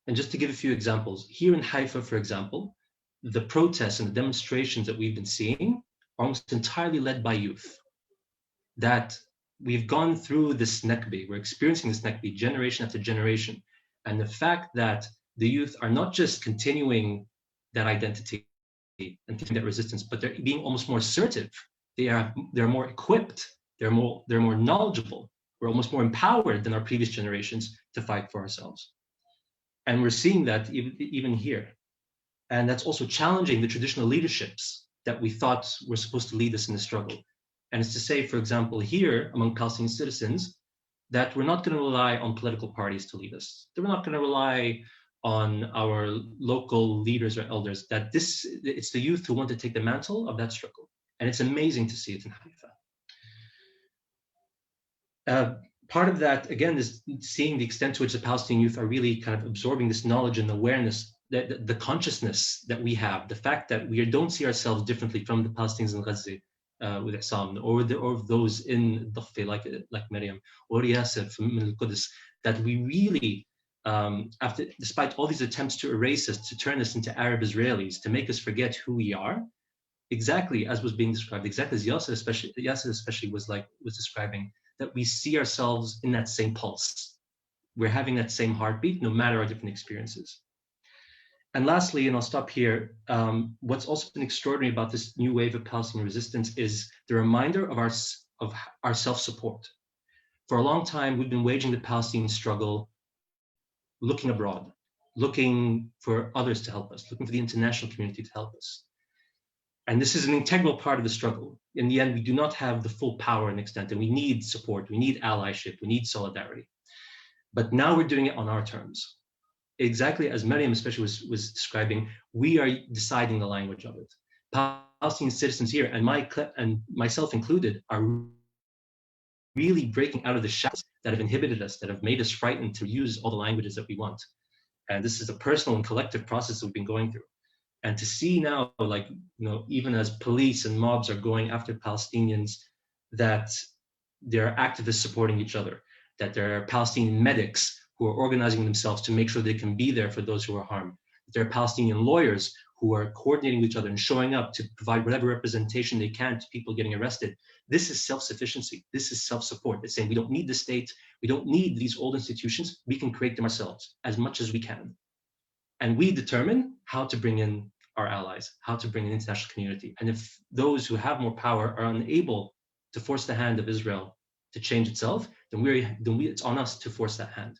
And just to give a few examples, here in Haifa, for example, the protests and the demonstrations that we've been seeing are almost entirely led by youth. That we've gone through this Nakbi, we're experiencing this Nakbi generation after generation. And the fact that the youth are not just continuing that identity and continuing that resistance, but they're being almost more assertive. They're more equipped, they're more knowledgeable, we're almost more empowered than our previous generations to fight for ourselves. And we're seeing that even here. And that's also challenging the traditional leaderships that we thought were supposed to lead us in the struggle. And it's to say, for example, here among Palestinian citizens, that we're not going to rely on political parties to lead us. That we're not going to rely on our local leaders or elders, that it's the youth who want to take the mantle of that struggle. And it's amazing to see it in Haifa. Part of that, again, is seeing the extent to which the Palestinian youth are really kind of absorbing this knowledge and awareness, the consciousness that we have, the fact that we don't see ourselves differently from the Palestinians in Gaza with Issam, or those in Dakhti like Mariam, or Yasser from Al-Quds, that we really, despite all these attempts to erase us, to turn us into Arab Israelis, to make us forget who we are, exactly as was being described, exactly as Yasser especially was describing, that we see ourselves in that same pulse. We're having that same heartbeat, no matter our different experiences. And lastly, and I'll stop here, what's also been extraordinary about this new wave of Palestinian resistance is the reminder of our self-support. For a long time, we've been waging the Palestinian struggle, looking abroad, looking for others to help us, looking for the international community to help us. And this is an integral part of the struggle. In the end, we do not have the full power and extent, and we need support, we need allyship, we need solidarity. But now we're doing it on our terms. Exactly as Mariam especially was describing, we are deciding the language of it. Palestinian citizens here, and myself included, are really breaking out of the shadows that have inhibited us, that have made us frightened to use all the languages that we want. And this is a personal and collective process that we've been going through. And to see now, even as police and mobs are going after Palestinians, that there are activists supporting each other, that there are Palestinian medics who are organizing themselves to make sure they can be there for those who are harmed. There are Palestinian lawyers who are coordinating with each other and showing up to provide whatever representation they can to people getting arrested. This is self-sufficiency. This is self-support. It's saying we don't need the state. We don't need these old institutions. We can create them ourselves as much as we can. And we determine how to bring in our allies, how to bring in the international community. And if those who have more power are unable to force the hand of Israel to change itself, then it's on us to force that hand.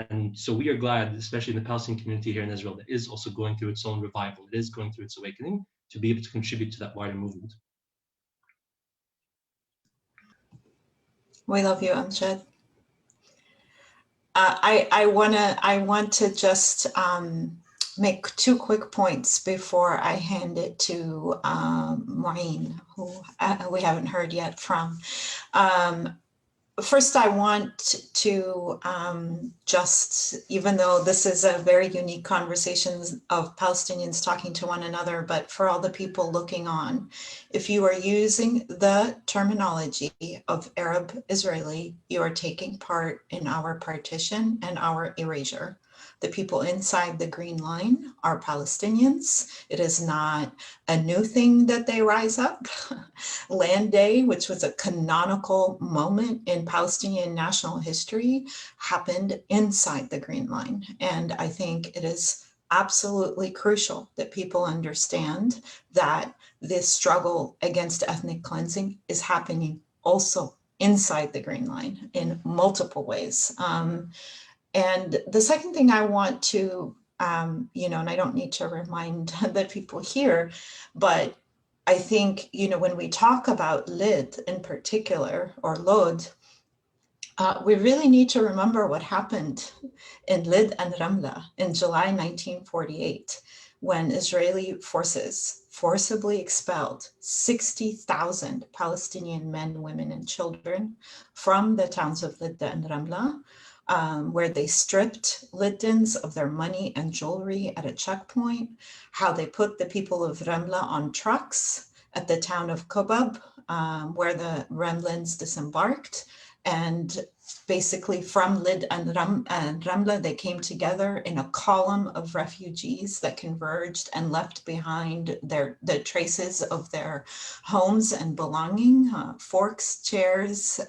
And so we are glad, especially in the Palestinian community here in Israel, that is also going through its own revival, it is going through its awakening, to be able to contribute to that wider movement. We love you, Amjad. I want to just make two quick points before I hand it to Maureen, who we haven't heard yet from. First, I want to just, even though this is a very unique conversation of Palestinians talking to one another, but for all the people looking on, if you are using the terminology of Arab Israeli, you are taking part in our partition and our erasure. The people inside the green line are Palestinians. It is not a new thing that they rise up. Land Day, which was a canonical moment in Palestinian national history, happened inside the green line. And I think it is absolutely crucial that people understand that this struggle against ethnic cleansing is happening also inside the green line in multiple ways. And the second thing I want to, and I don't need to remind the people here, but I think, when we talk about Lid in particular, or Lod, we really need to remember what happened in Lid and Ramla in July 1948, when Israeli forces forcibly expelled 60,000 Palestinian men, women, and children from the towns of Lid and Ramla, where they stripped Lidans of their money and jewelry at a checkpoint, how they put the people of Ramla on trucks at the town of Kobab, where the Ramlans disembarked. And basically from Lid and Ramla, they came together in a column of refugees that converged and left behind the traces of their homes and belonging, forks, chairs,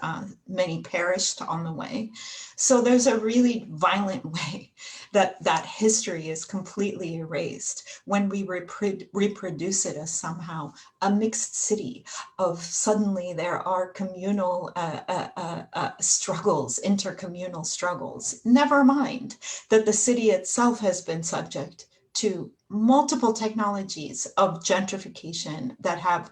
many perished on the way. So there's a really violent way that history is completely erased when we reproduce it as somehow a mixed city of suddenly there are communal struggles, intercommunal struggles. Never mind that the city itself has been subject to multiple technologies of gentrification that have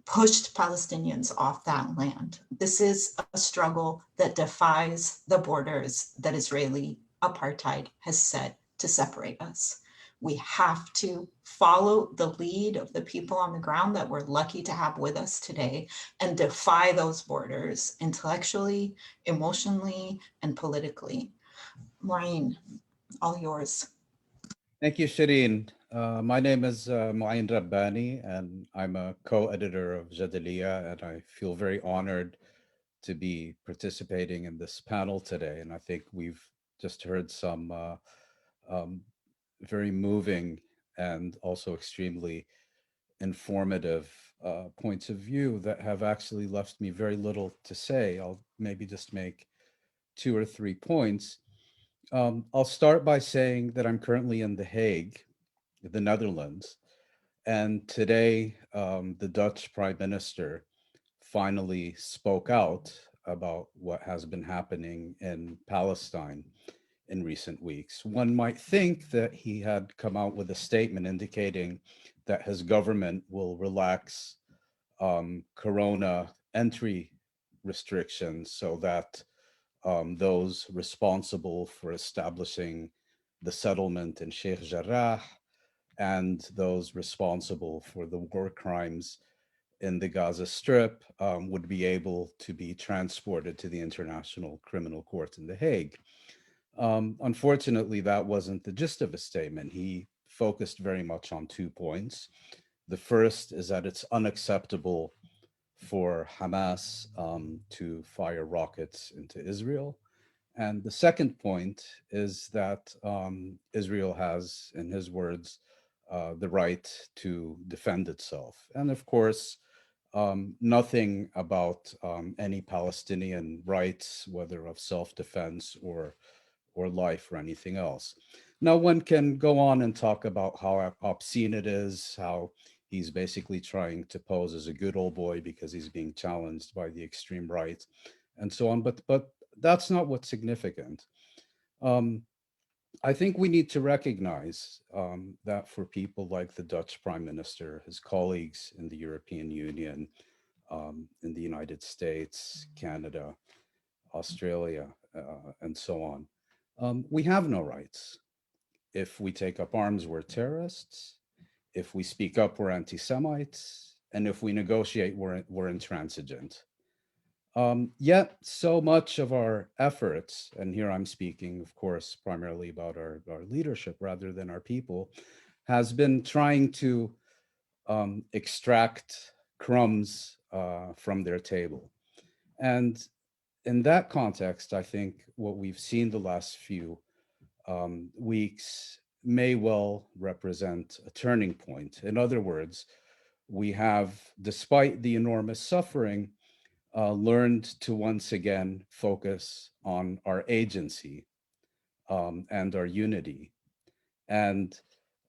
pushed Palestinians off that land. This is a struggle that defies the borders that Israeli apartheid has set to separate us. We have to follow the lead of the people on the ground that we're lucky to have with us today and defy those borders intellectually, emotionally, and politically. Maureen, all yours. Thank you, Shireen. My name is Mu'ayin Rabbani, and I'm a co-editor of Jadaliyya, and I feel very honored to be participating in this panel today. And I think we've just heard some very moving and also extremely informative points of view that have actually left me very little to say. I'll maybe just make 2 or 3 points. I'll start by saying that I'm currently in The Hague, the Netherlands, and today the Dutch Prime Minister finally spoke out about what has been happening in Palestine in recent weeks. One might think that he had come out with a statement indicating that his government will relax Corona entry restrictions so that those responsible for establishing the settlement in Sheikh Jarrah and those responsible for the war crimes in the Gaza Strip would be able to be transported to the International Criminal Court in The Hague. Unfortunately, that wasn't the gist of his statement. He focused very much on 2 points. The first is that it's unacceptable for Hamas to fire rockets into Israel. And the second point is that Israel has, in his words, the right to defend itself. And of course, nothing about any Palestinian rights, whether of self-defense or life or anything else. Now, one can go on and talk about how obscene it is, how he's basically trying to pose as a good old boy because he's being challenged by the extreme right and so on, but that's not what's significant. I think we need to recognize that for people like the Dutch Prime Minister, his colleagues in the European Union, in the United States, Canada, Australia, and so on, we have no rights. If we take up arms, we're terrorists. If we speak up, we're anti-Semites. And if we negotiate, we're intransigent. Yet so much of our efforts, and here I'm speaking, of course, primarily about our leadership rather than our people, has been trying to extract crumbs from their table. And in that context, I think what we've seen the last few weeks may well represent a turning point. In other words, we have, despite the enormous suffering, learned to once again focus on our agency and our unity. And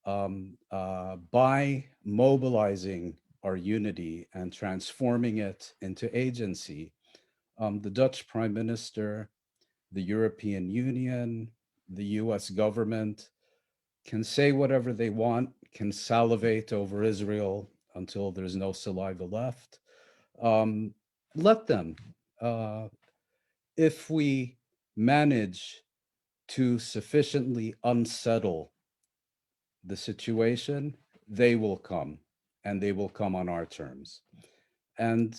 by mobilizing our unity and transforming it into agency, the Dutch Prime Minister, the European Union, the US government can say whatever they want, can salivate over Israel until there's no saliva left. Let them. If we manage to sufficiently unsettle the situation, they will come, and they will come on our terms. And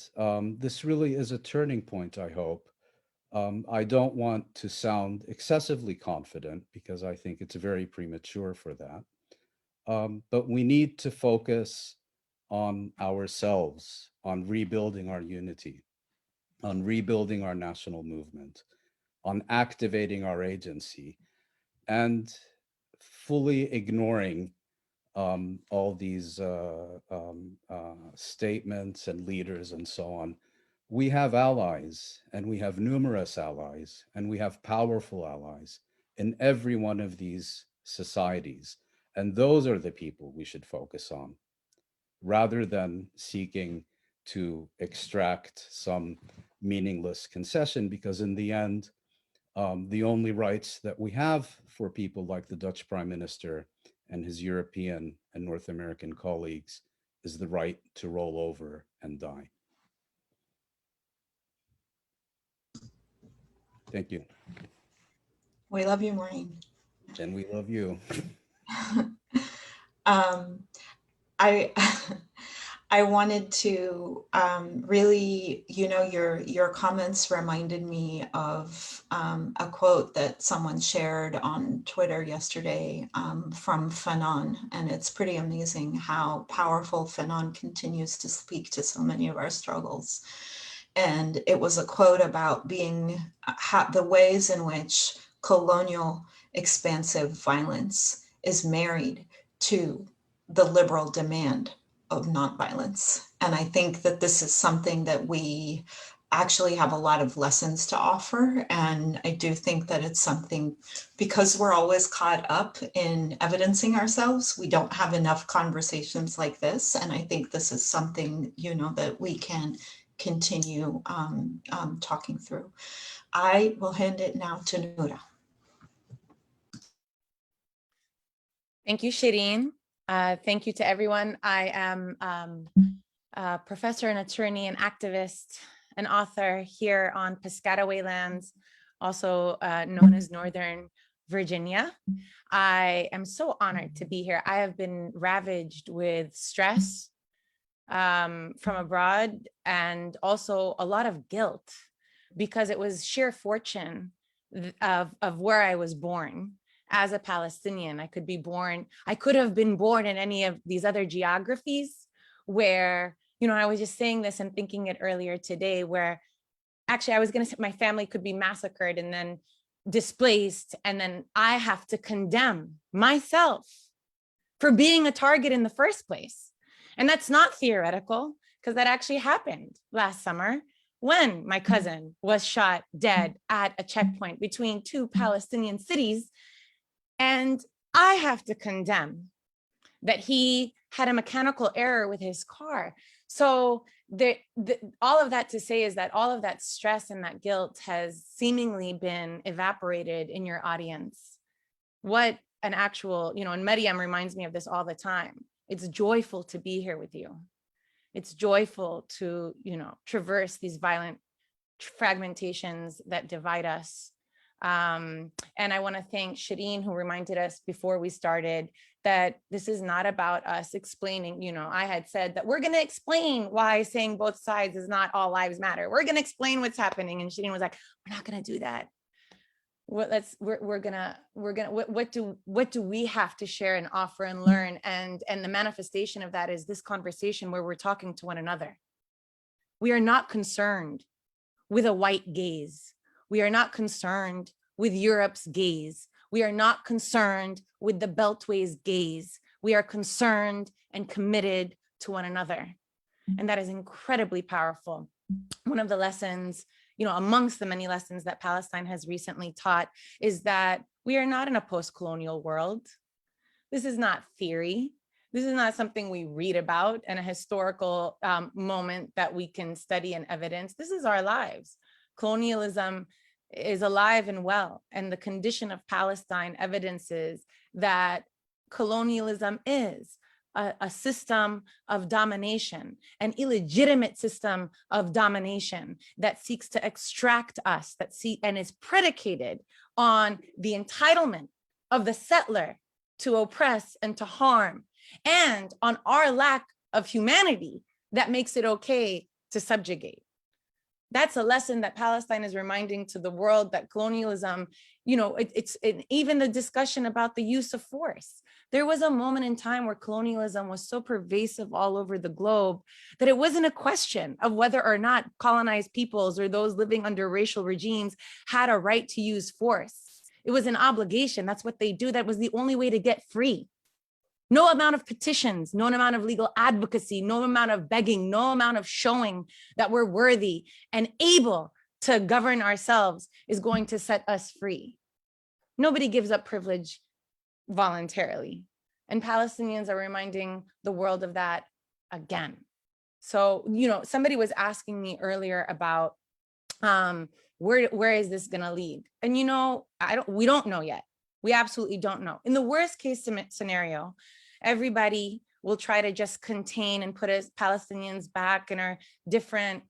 this really is a turning point, I hope. I don't want to sound excessively confident because I think it's very premature for that. But we need to focus on ourselves, on rebuilding our unity, on rebuilding our national movement, on activating our agency, and fully ignoring all these statements and leaders and so on. We have allies, and we have numerous allies, and we have powerful allies in every one of these societies. And those are the people we should focus on, rather than seeking to extract some meaningless concession, because in the end, the only rights that we have for people like the Dutch Prime Minister and his European and North American colleagues is the right to roll over and die. Thank you. We love you, Maureen. And we love you. I wanted to really, your comments reminded me of a quote that someone shared on Twitter yesterday from Fanon, and it's pretty amazing how powerful Fanon continues to speak to so many of our struggles. And it was a quote about the ways in which colonial expansive violence is married to the liberal demand of nonviolence. And I think that this is something that we actually have a lot of lessons to offer. And I do think that it's something, because we're always caught up in evidencing ourselves, we don't have enough conversations like this. And I think this is something, that we can continue talking through. I will hand it now to Noura. Thank you, Shireen. Thank you to everyone. I am a professor, an attorney, an activist, an author here on Piscataway lands, also known as Northern Virginia. I am so honored to be here. I have been ravaged with stress from abroad, and also a lot of guilt, because it was sheer fortune of where I was born. As a Palestinian, I could have been born in any of these other geographies where, I was just saying this and thinking it earlier today, where actually I was going to say my family could be massacred and then displaced, and then I have to condemn myself for being a target in the first place. And that's not theoretical, because that actually happened last summer when my cousin was shot dead at a checkpoint between two Palestinian cities. And I have to condemn that he had a mechanical error with his car. So all of that to say is that all of that stress and that guilt has seemingly been evaporated in your audience. What an actual, and Mariam reminds me of this all the time. It's joyful to be here with you. It's joyful to, traverse these violent fragmentations that divide us. And I want to thank Shireen, who reminded us before we started that this is not about us explaining, you know, I had said that we're going to explain why saying both sides is not all lives matter. We're going to explain what's happening. And Shireen was like, we're not going to do that. What do we have to share and offer and learn? And the manifestation of that is this conversation where we're talking to one another. We are not concerned with a white gaze. We are not concerned with Europe's gaze. We are not concerned with the Beltway's gaze. We are concerned and committed to one another. And that is incredibly powerful. One of the lessons, you know, amongst the many lessons that Palestine has recently taught is that we are not in a post-colonial world. This is not theory. This is not something we read about in a historical moment that we can study and evidence. This is our lives. Colonialism is alive and well, and the condition of Palestine evidences that colonialism is a system of domination, an illegitimate system of domination that seeks to extract us, and is predicated on the entitlement of the settler to oppress and to harm, and on our lack of humanity that makes it okay to subjugate. That's a lesson that Palestine is reminding to the world, that colonialism, you know, even the discussion about the use of force. There was a moment in time where colonialism was so pervasive all over the globe that it wasn't a question of whether or not colonized peoples or those living under racial regimes had a right to use force. It was an obligation. That's what they do. That was the only way to get free. No amount of petitions, no amount of legal advocacy, no amount of begging, no amount of showing that we're worthy and able to govern ourselves is going to set us free. Nobody gives up privilege voluntarily. And Palestinians are reminding the world of that again. So, you know, somebody was asking me earlier about where is this going to lead? And, you know, we don't know yet. We absolutely don't know. In the worst case scenario, everybody will try to just contain and put us Palestinians back in our different,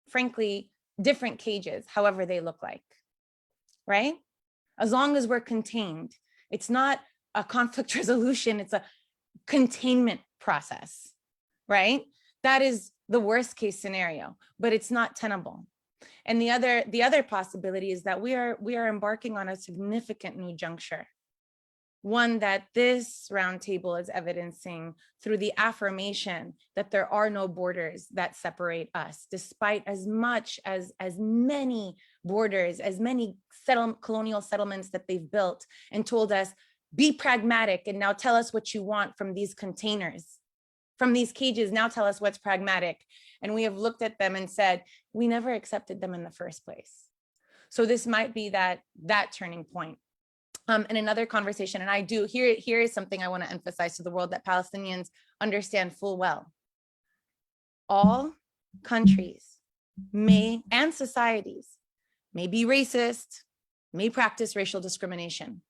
frankly, different cages, however they look like, right? As long as we're contained. It's not a conflict resolution, it's a containment process, right? That is the worst case scenario, but it's not tenable. And the other possibility is that we are embarking on a significant new juncture, one that this roundtable is evidencing through the affirmation that there are no borders that separate us, despite as many borders, as many colonial settlements that they've built and told us, be pragmatic and now tell us what you want from these containers, from these cages, now tell us what's pragmatic. And we have looked at them and said, we never accepted them in the first place. So this might be that turning point. In another conversation, and here is something I want to emphasize to the world that Palestinians understand full well. All countries and societies may be racist, may practice racial discrimination,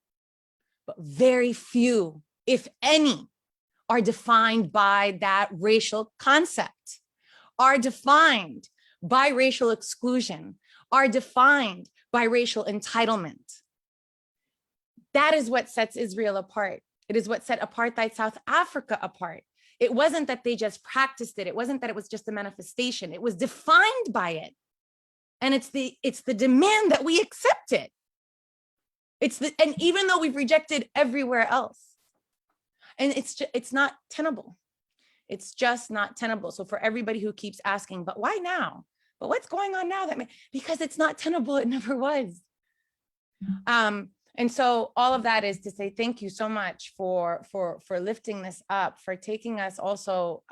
but very few, if any, are defined by that racial concept, are defined by racial exclusion, are defined by racial entitlement. That is what sets Israel apart. It is what set apartheid South Africa apart. It wasn't that they just practiced it. It wasn't that it was just a manifestation. It was defined by it. And it's the demand that we accept it. And even though we've rejected everywhere else, and it's not tenable. It's just not tenable. So for everybody who keeps asking, but why now? But what's going on now? Because it's not tenable. It never was. And so all of that is to say thank you so much for lifting this up, for taking us also,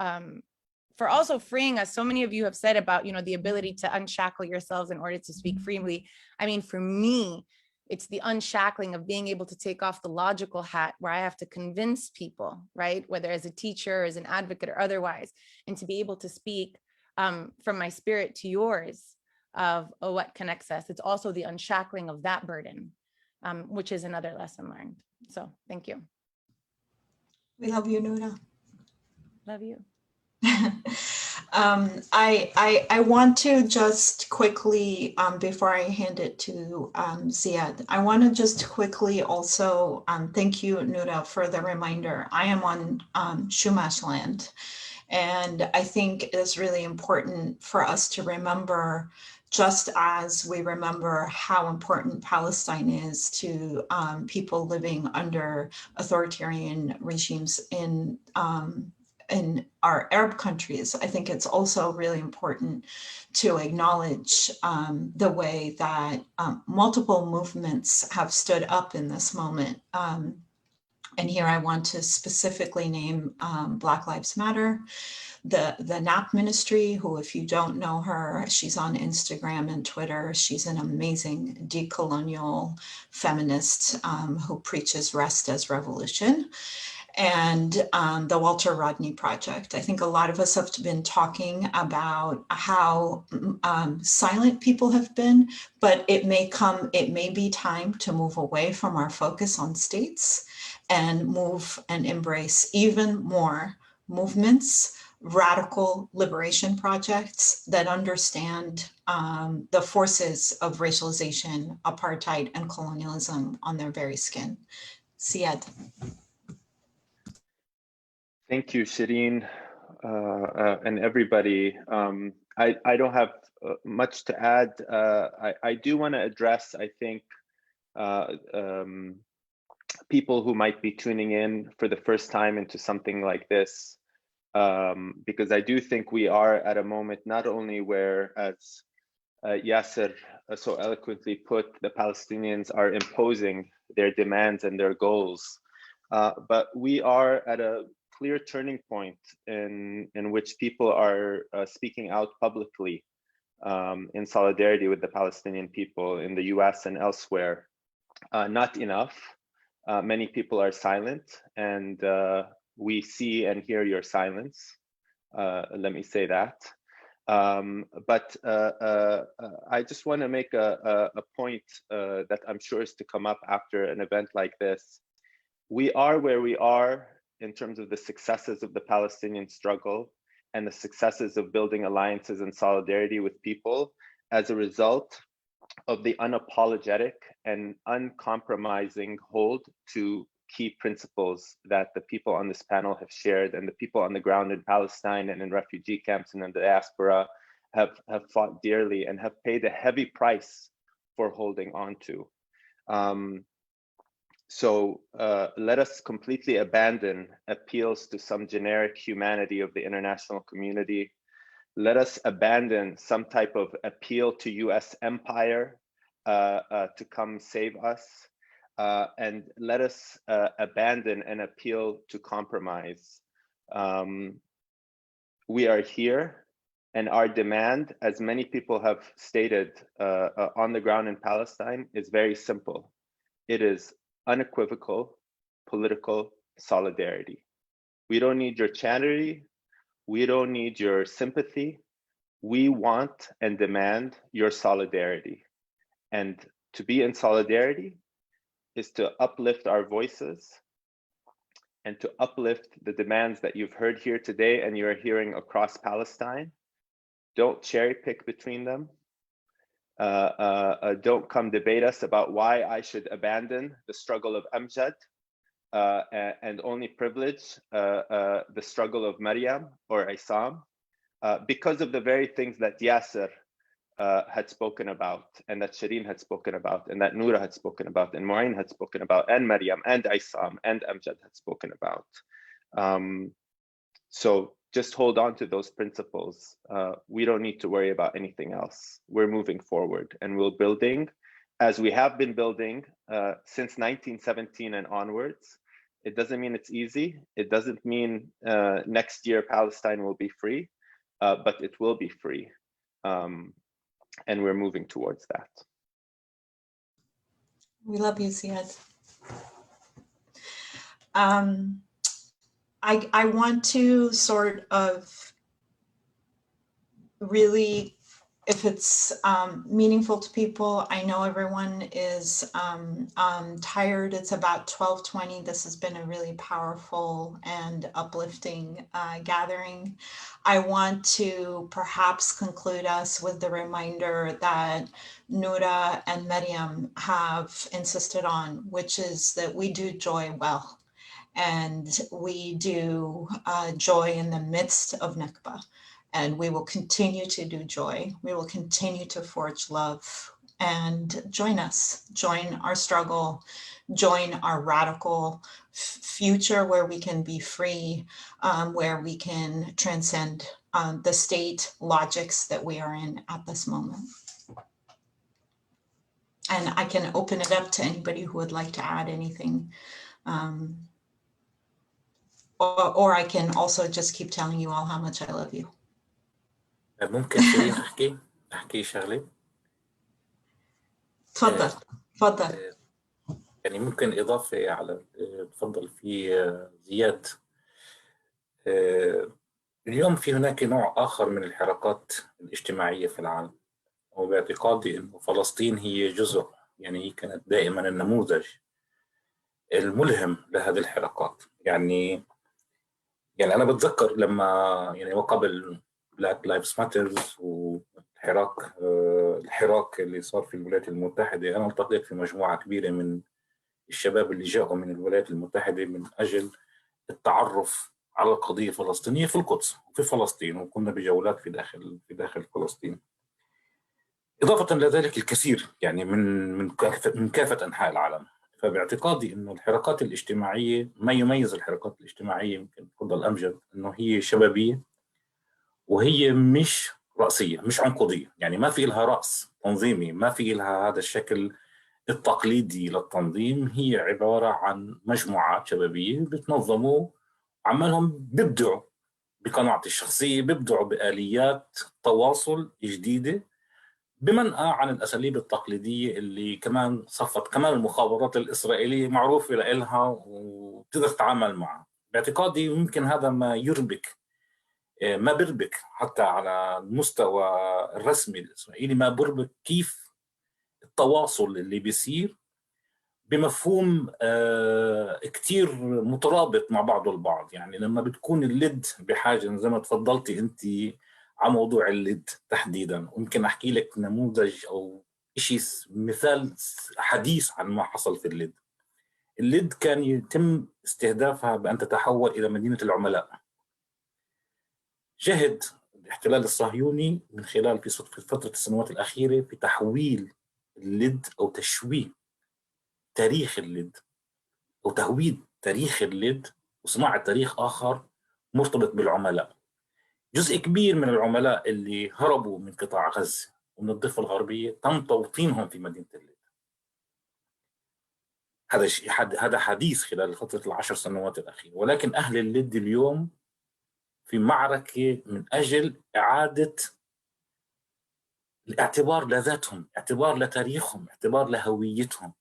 for also freeing us. So many of you have said about, you know, the ability to unshackle yourselves in order to speak freely. I mean, for me, it's the unshackling of being able to take off the logical hat where I have to convince people, right? Whether as a teacher, as an advocate or otherwise, and to be able to speak from my spirit to yours of what connects us. It's also the unshackling of that burden. Which is another lesson learned. So thank you. We love you, Noura. Love you. I want to just quickly, before I hand it to Ziad, I want to just quickly also thank you, Noura, for the reminder. I am on Chumash land, and I think it is really important for us to remember, just as we remember how important Palestine is to people living under authoritarian regimes in our Arab countries. I think it's also really important to acknowledge the way that multiple movements have stood up in this moment. And here I want to specifically name Black Lives Matter, the NAP ministry, who, if you don't know her, she's on Instagram and Twitter. She's an amazing decolonial feminist who preaches rest as revolution. And the Walter Rodney Project. I think a lot of us have been talking about how silent people have been, but it may be time to move away from our focus on states and move and embrace even more movements, radical liberation projects that understand the forces of racialization, apartheid, and colonialism on their very skin. Ziad. Thank you, Shireen, and everybody. I don't have much to add. I do want to address, I think, people who might be tuning in for the first time into something like this, because I do think we are at a moment not only where, as Yasser so eloquently put, the Palestinians are imposing their demands and their goals, but we are at a clear turning point in which people are speaking out publicly in solidarity with the Palestinian people in the US and elsewhere. Not enough. Many people are silent, and we see and hear your silence. Let me say that. But I just want to make a point that I'm sure is to come up after an event like this. We are where we are in terms of the successes of the Palestinian struggle and the successes of building alliances and solidarity with people as a result of the unapologetic and uncompromising hold to key principles that the people on this panel have shared, and the people on the ground in Palestine and in refugee camps and in the diaspora have fought dearly and have paid a heavy price for holding on to. So let us completely abandon appeals to some generic humanity of the international community. Let us abandon some type of appeal to US empire to come save us. And let us abandon an appeal to compromise. We are here, and our demand, as many people have stated on the ground in Palestine, is very simple. It is unequivocal political solidarity. We don't need your charity. We don't need your sympathy. We want and demand your solidarity. And to be in solidarity is to uplift our voices and to uplift the demands that you've heard here today and you're hearing across Palestine. Don't cherry pick between them. Don't come debate us about why I should abandon the struggle of Amjad and only privilege the struggle of Mariam or Issam because of the very things that Yasser had spoken about, and that Shireen had spoken about, and that Noura had spoken about, and Mu'in had spoken about, and Mariam, and Issam, and Amjad had spoken about. So just hold on to those principles. We don't need to worry about anything else. We're moving forward, and we're building, as we have been building since 1917 and onwards. It doesn't mean it's easy. It doesn't mean next year Palestine will be free, but it will be free. And we're moving towards that. We love you, Ziad. I want to sort of really if it's meaningful to people, I know everyone is tired. It's about 12:20. This has been a really powerful and uplifting gathering. I want to perhaps conclude us with the reminder that Noura and Mariam have insisted on, which is that we do joy well, and we do joy in the midst of Nakba. And we will continue to do joy. We will continue to forge love, and join us, join our struggle, join our radical future where we can be free, where we can transcend the state logics that we are in at this moment. And I can open it up to anybody who would like to add anything. Or I can also just keep telling you all how much I love you. ممكن شيرين أحكي شغلة؟ تفضل. يعني ممكن إضافة على تفضل في زياد. اليوم في هناك نوع آخر من الحركات الاجتماعية في العالم، وباعتقادي أن فلسطين هي جزء، يعني هي كانت دائما النموذج الملهم لهذه الحركات. يعني أنا بتذكر لما يعني وقبل Black Lives Matter والحراك اللي صار في الولايات المتحدة، أنا التقيت في مجموعة كبيرة من الشباب اللي جاءوا من الولايات المتحدة من أجل التعرف على القضية الفلسطينية في القدس وفي فلسطين، وكنا بجولات في داخل فلسطين. إضافة لذلك الكثير يعني من كافة أنحاء العالم. فباعتقادي إنه الحركات الاجتماعية، ما يميز الحركات الاجتماعية يمكن تفضل أمجد، إنه هي شبابية وهي مش رأسية، مش عنقودية، يعني ما في لها رأس تنظيمي، ما في لها هذا الشكل التقليدي للتنظيم. هي عبارة عن مجموعات شبابية بتنظموا عمالهم، بيبدعوا بقناعتي الشخصية، بيبدعوا بآليات تواصل جديدة بمنأى عن الأساليب التقليدية اللي كمان صفت كمان المخابرات الإسرائيلية معروفة لها وتقدر تتعامل معها. باعتقادي يمكن هذا ما بربك حتى على المستوى الرسمي الإسرائيلي، ما بربك كيف التواصل اللي بيصير بمفهوم كتير مترابط مع بعضه البعض. يعني لما بتكون الليد بحاجة زي ما تفضلتي أنت على موضوع الليد تحديدا، ويمكن أحكي لك نموذج أو إشي مثال حديث عن ما حصل في الليد كان يتم استهدافها بأن تتحول إلى مدينة العملاء. جهد الاحتلال الصهيوني من خلال في فترة السنوات الأخيرة في تحويل الليد أو تشويه تاريخ الليد أو تهويد تاريخ الليد وصناعة تاريخ آخر مرتبط بالعملاء. جزء كبير من العملاء اللي هربوا من قطاع غزة ومن الضفة الغربية تم توطينهم في مدينة الليد. هذا حديث خلال فترة 10 سنوات الأخيرة. ولكن أهل الليد اليوم في معركة من أجل إعادة الاعتبار لذاتهم، اعتبار لتاريخهم، اعتبار لهويتهم،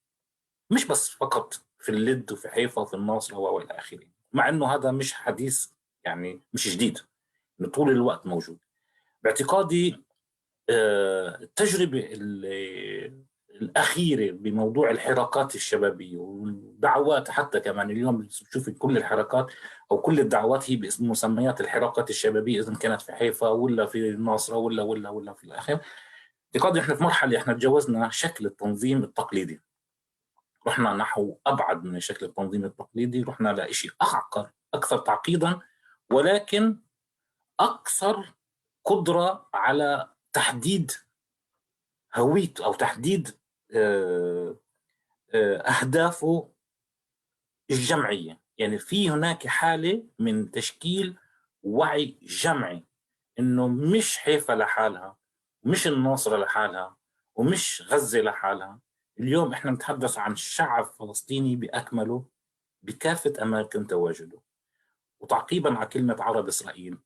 مش بس فقط في اللد وفي حيفا وفي الناصرة والى آخره. مع أنه هذا مش حديث يعني مش جديد، إنه طول الوقت موجود. باعتقادي التجربة الأخيرة بموضوع الحركات الشبابية والدعوات، حتى كمان اليوم بتشوفي كل الحركات أو كل الدعوات هي باسم مسميات الحركات الشبابية، إذا كانت في حيفا ولا في الناصرة ولا في الآخر. باعتقادي إحنا في مرحلة إحنا تجاوزنا شكل التنظيم التقليدي، رحنا نحو أبعد من شكل التنظيم التقليدي، رحنا لشيء أعقد، أكثر تعقيدا، ولكن أكثر قدرة على تحديد هويته أو تحديد أهدافه الجمعية. يعني في هناك حالة من تشكيل وعي جمعي، إنه مش حيفا لحالها، مش الناصرة لحالها، ومش غزة لحالها. اليوم إحنا نتحدث عن شعب فلسطيني بأكمله بكافة أماكن تواجده. وتعقيبا على كلمة عرب إسرائيل،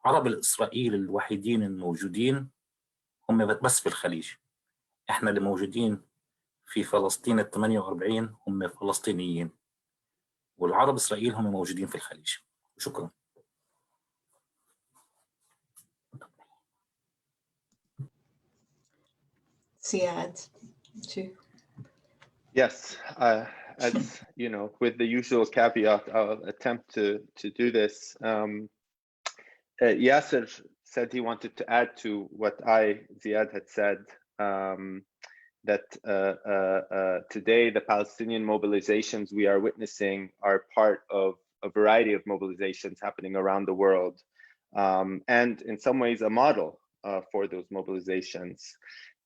عرب الإسرائيل الوحيدين الموجودين هم بس في الخليج. إحنا اللي موجودين في فلسطين 48 هم فلسطينيين، والعرب إسرائيل هم موجودين في الخليج. شكرا. Ziad, too. Yes, as you know, with the usual caveat, I'll attempt to do this. Yasser said he wanted to add to what Ziad had said, that today the Palestinian mobilizations we are witnessing are part of a variety of mobilizations happening around the world, and in some ways a model for those mobilizations.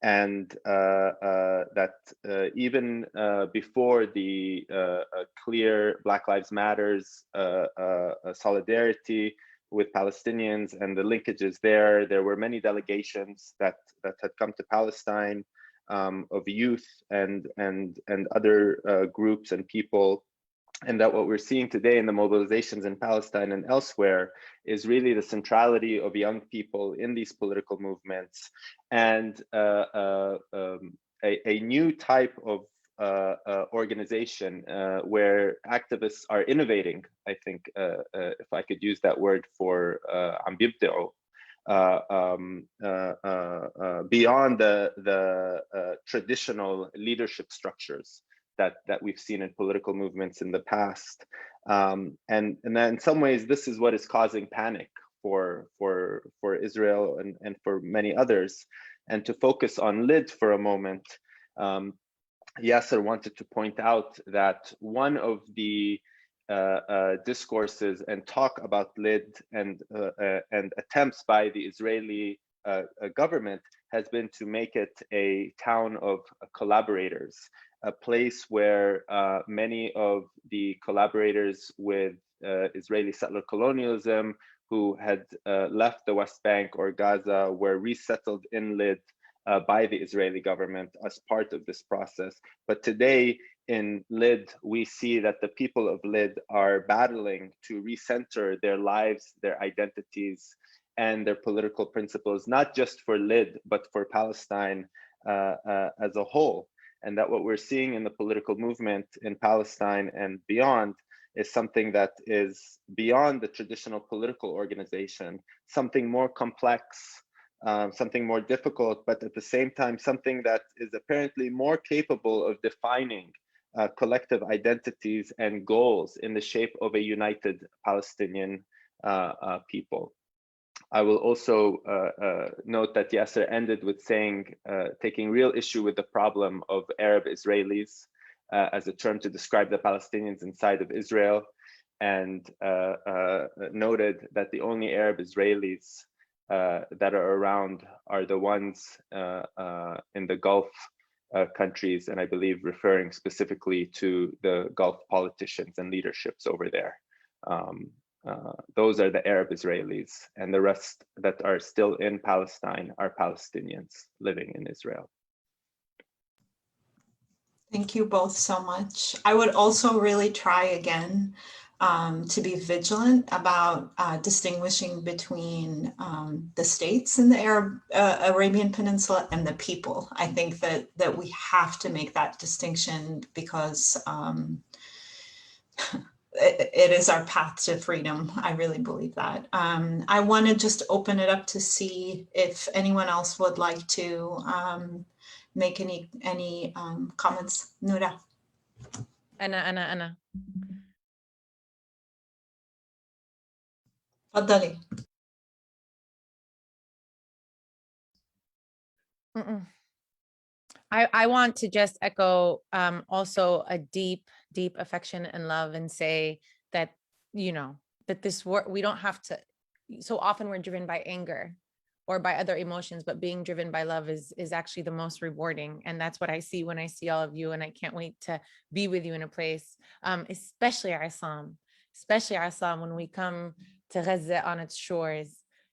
And that even before the clear Black Lives Matters solidarity with Palestinians and the linkages there were many delegations that had come to Palestine, of youth and other groups and people. And that what we're seeing today in the mobilizations in Palestine and elsewhere is really the centrality of young people in these political movements, and a new type of organization where activists are innovating, I think, if I could use that word for عم بيبدعوا, beyond the traditional leadership structures that we've seen in political movements in the past. And then in some ways, this is what is causing panic for Israel and for many others. And to focus on Lid for a moment, Yasser wanted to point out that one of the discourses and talk about Lid and attempts by the Israeli government has been to make it a town of collaborators, a place where many of the collaborators with Israeli settler colonialism who had left the West Bank or Gaza were resettled in Lid by the Israeli government as part of this process. But today in Lid, we see that the people of Lid are battling to recenter their lives, their identities, and their political principles, not just for Lid, but for Palestine as a whole. And that what we're seeing in the political movement in Palestine and beyond is something that is beyond the traditional political organization, something more complex, something more difficult, but at the same time, something that is apparently more capable of defining collective identities and goals in the shape of a united Palestinian people. I will also note that Yasser ended with saying, taking real issue with the problem of Arab Israelis as a term to describe the Palestinians inside of Israel, and noted that the only Arab Israelis that are around are the ones in the Gulf countries, and I believe referring specifically to the Gulf politicians and leaderships over there. Those are the Arab Israelis, and the rest that are still in Palestine are Palestinians living in Israel. Thank you both so much. I would also really try again to be vigilant about distinguishing between the states in the Arabian Peninsula and the people. I think that we have to make that distinction because it is our path to freedom. I really believe that. I want to just open it up to see if anyone else would like to make any comments. Noura. أنا. تفضلي. I want to just echo also a deep affection and love, and say that, you know, that this work, we don't have to, so often we're driven by anger or by other emotions, but being driven by love is actually the most rewarding. And that's what I see when I see all of you. And I can't wait to be with you in a place, especially Issam, when we come to Gaza on its shores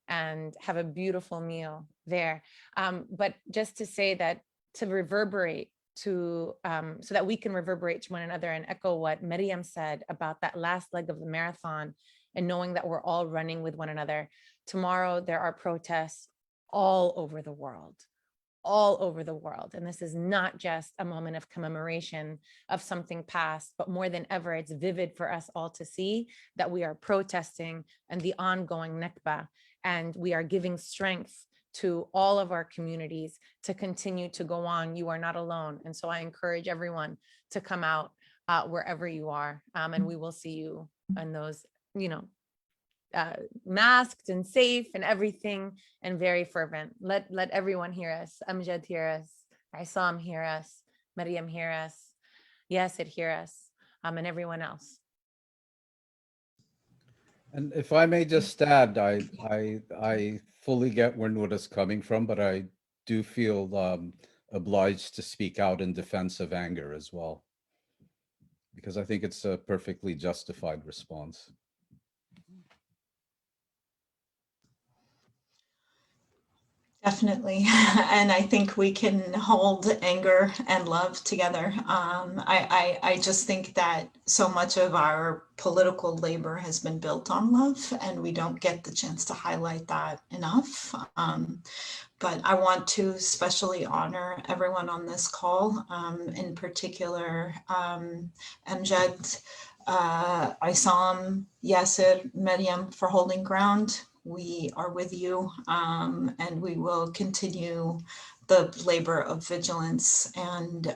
and have a beautiful meal there. But just to say that, to reverberate to, so that we can reverberate to one another and echo what Mariam said about that last leg of the marathon, and knowing that we're all running with one another. Tomorrow, there are protests all over the world. And this is not just a moment of commemoration of something past, but more than ever, it's vivid for us all to see that we are protesting and the ongoing Nakba, and we are giving strength to all of our communities to continue to go on. You are not alone. And so I encourage everyone to come out wherever you are. And we will see you in those, masked and safe and everything, and very fervent. Let everyone hear us. Amjad hear us. Issam hear us. Mariam hear us. Yasir hear us. And everyone else. And if I may just add, I fully get where Noura's coming from, but I do feel obliged to speak out in defense of anger as well, because I think it's a perfectly justified response. Definitely. And I think we can hold anger and love together. I just think that so much of our political labor has been built on love, and we don't get the chance to highlight that enough. But I want to especially honor everyone on this call, in particular, Amjad, Issam, Yasir, Mariam, for holding ground. We are with you, and we will continue the labor of vigilance and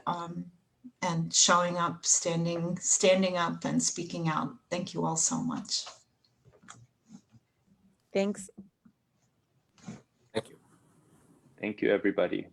showing up, standing up and speaking out. Thank you all so much. Thanks. Thank you. Thank you, everybody.